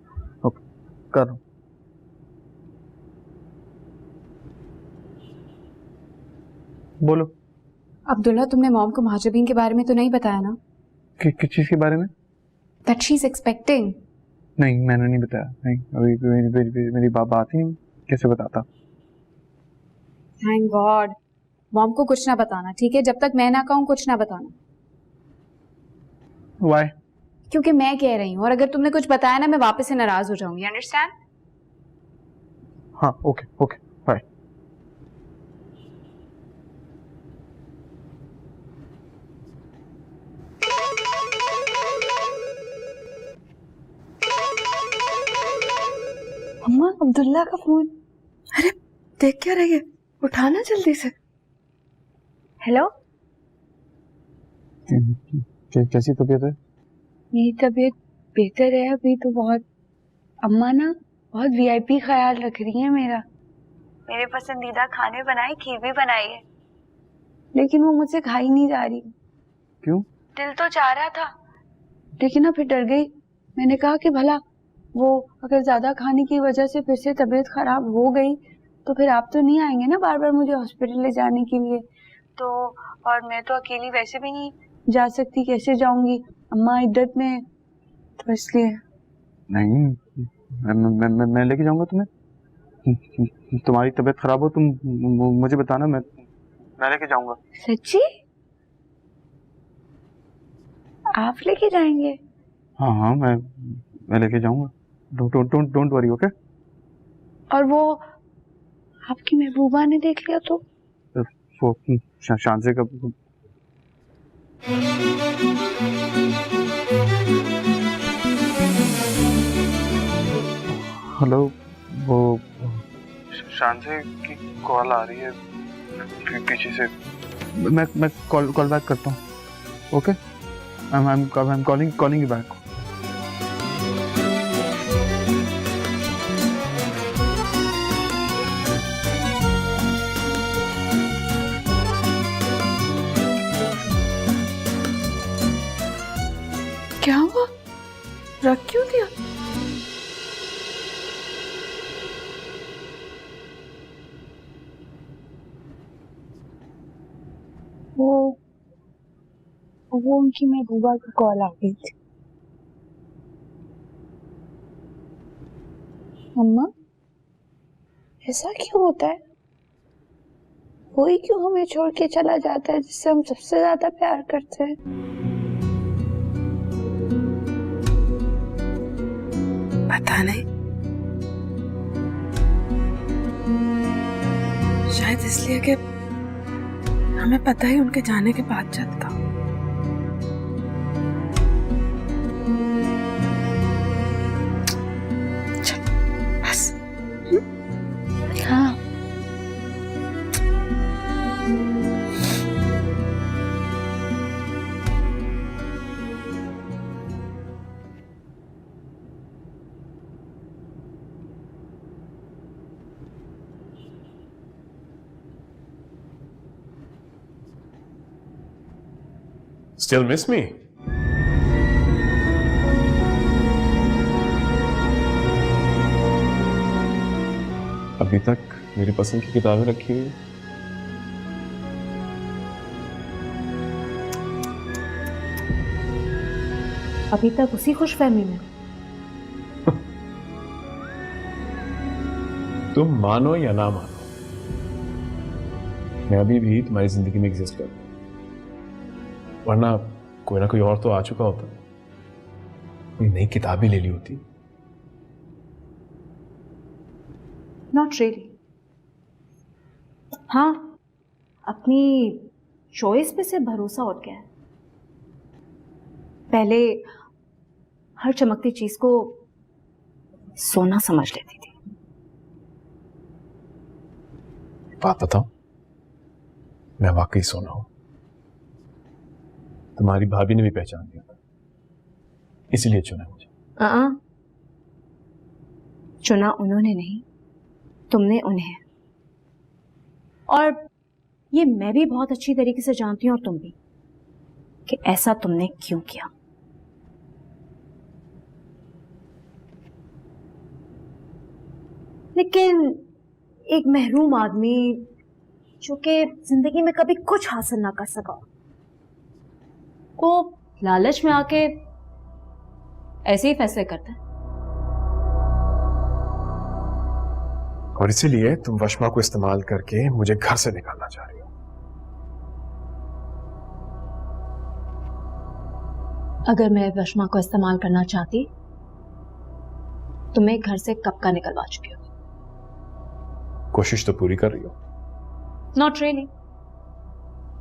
ओके, कर रहा हूँ। बोलो। अब्दुल्ला, तुमने मॉम को महाजबीन के बारे में तो नहीं बताया ना? किस चीज के बारे में? That she is expecting. नहीं, मैंने नहीं बताया। नहीं, अभी मेरी बात ही कैसे बताता। Thank God. मॉम को कुछ ना बताना, ठीक है? जब तक मैं ना कहूँ कुछ ना बताना। Why? क्योंकि मैं कह रही हूँ, और अगर तुमने कुछ बताया ना मैं वापस से नाराज हो जाऊंगी। अंडरस्टैंड? हाँ, ओके ओके, बाय। अम्मा, अब्दुल्ला का फोन। अरे देख क्या रही है, उठाना जल्दी से। हेलो, कैसी तबीयत है? मेरी तबीयत बेहतर है अभी तो बहुत। अम्मा ना बहुत वीआईपी ख्याल रख रही है मेरा। मेरे पसंदीदा खाने बनाए, खीर भी बनाई है, लेकिन वो मुझसे खाई नहीं जा रही। क्यों? दिल तो चाह रहा था, लेकिन ना फिर डर गई। मैंने कहा कि भला वो अगर ज्यादा खाने की वजह से फिर से तबीयत खराब हो गई तो फिर आप तो नहीं आएंगे ना बार बार मुझे हॉस्पिटल ले जाने के लिए। तो और मैं तो अकेली वैसे भी नहीं जा सकती, कैसे जाऊंगी? अम्मा इद्दत में, तो इसलिए। नहीं, मैं लेके जाऊंगा तुम्हें। तुम्हारी तबीयत खराब हो तुम मुझे बताना, मैं लेके जाऊंगा। सच्ची? आप लेके जाएंगे? हाँ हाँ, मैं लेके जाऊंगा। Don't worry, okay? और वो आपकी महबूबा ने देख लिया तो? वो शांजे का। हेलो, वो शांजे की कॉल आ रही है पीछे से। मैं कॉल बैक करता हूँ, okay? I am calling you back. क्या हुआ? रख क्यों दिया? वो उनकी महबूबा की कॉल आ गई थी। अम्मा, ऐसा क्यों होता है? कोई क्यों हमें छोड़ के चला जाता है जिससे हम सबसे ज्यादा प्यार करते हैं? पता नहीं, शायद इसलिए कि हमें पता ही उनके जाने के बाद चलता। बस। हाँ, Still miss me? अभी तक मेरी पसंद की किताबें रखी हुई। अभी तक उसी खुशफहमी में। तुम मानो या ना मानो, मैं अभी भी तुम्हारी जिंदगी में एग्जिस्ट करता हूं, वरना कोई ना कोई और तो आ चुका होता, कोई नई किताबें ले ली होती। Not really. हाँ, अपनी चॉइस पे से भरोसा उठ गया है। पहले हर चमकती चीज को सोना समझ लेती थी। बात बताओ, मैं वाकई सोना हूं। तुम्हारी भाभी ने भी पहचान लिया था, इसीलिए चुना मुझे। चुना उन्होंने नहीं, तुमने उन्हें। और ये मैं भी बहुत अच्छी तरीके से जानती हूं, और तुम भी, कि ऐसा तुमने क्यों किया। लेकिन एक महरूम आदमी जो कि जिंदगी में कभी कुछ हासिल ना कर सका, वो लालच में आके ऐसे ही फैसले करता है। और इसीलिए तुम वशमा को इस्तेमाल करके मुझे घर से निकालना चाह रही हो। अगर मैं वशमा को इस्तेमाल करना चाहती तो मैं घर से कब का निकलवा चुकी होती। कोशिश तो पूरी कर रही हो। Not really.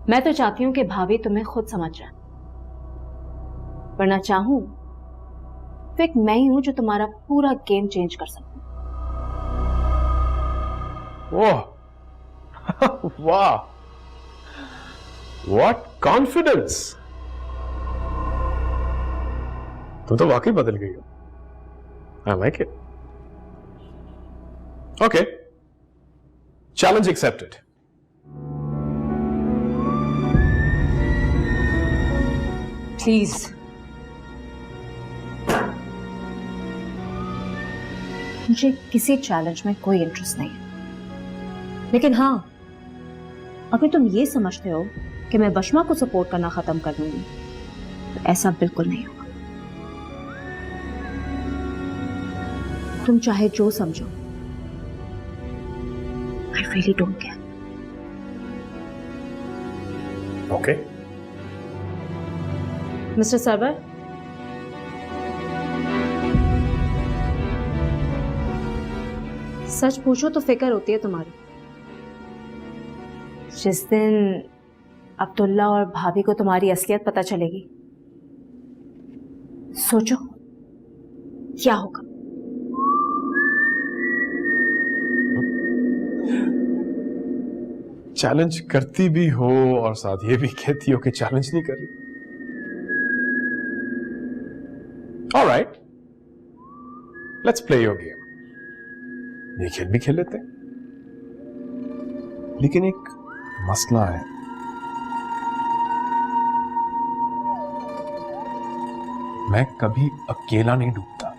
मैं तो चाहती हूं कि भाभी तुम्हें खुद समझ जाए, वरना चाहूं तो एक मैं ही हूं जो तुम्हारा पूरा गेम चेंज कर सकती हूं। वाह वाह, व्हाट कॉन्फिडेंस। तुम तो वाकई बदल गई हो। I like it. Okay, challenge accepted. Please. मुझे किसी चैलेंज में कोई इंटरेस्ट नहीं है, लेकिन हाँ, अगर तुम ये समझते हो कि मैं वशमा को सपोर्ट करना खत्म कर दूंगी तो ऐसा बिल्कुल नहीं होगा। तुम चाहे जो समझो, I really don't care. Okay. Mister Sarwar, सच पूछो तो फिक्र होती है तुम्हारी। जिस दिन अब्दुल्ला और भाभी को तुम्हारी असलियत पता चलेगी, सोचो क्या होगा। चैलेंज करती भी हो और साथ ये भी कहती हो कि चैलेंज नहीं कर रही। Alright, let's play your game. ये खेल भी खेल लेते हैं, लेकिन एक मसला है। मैं कभी अकेला नहीं डूबता।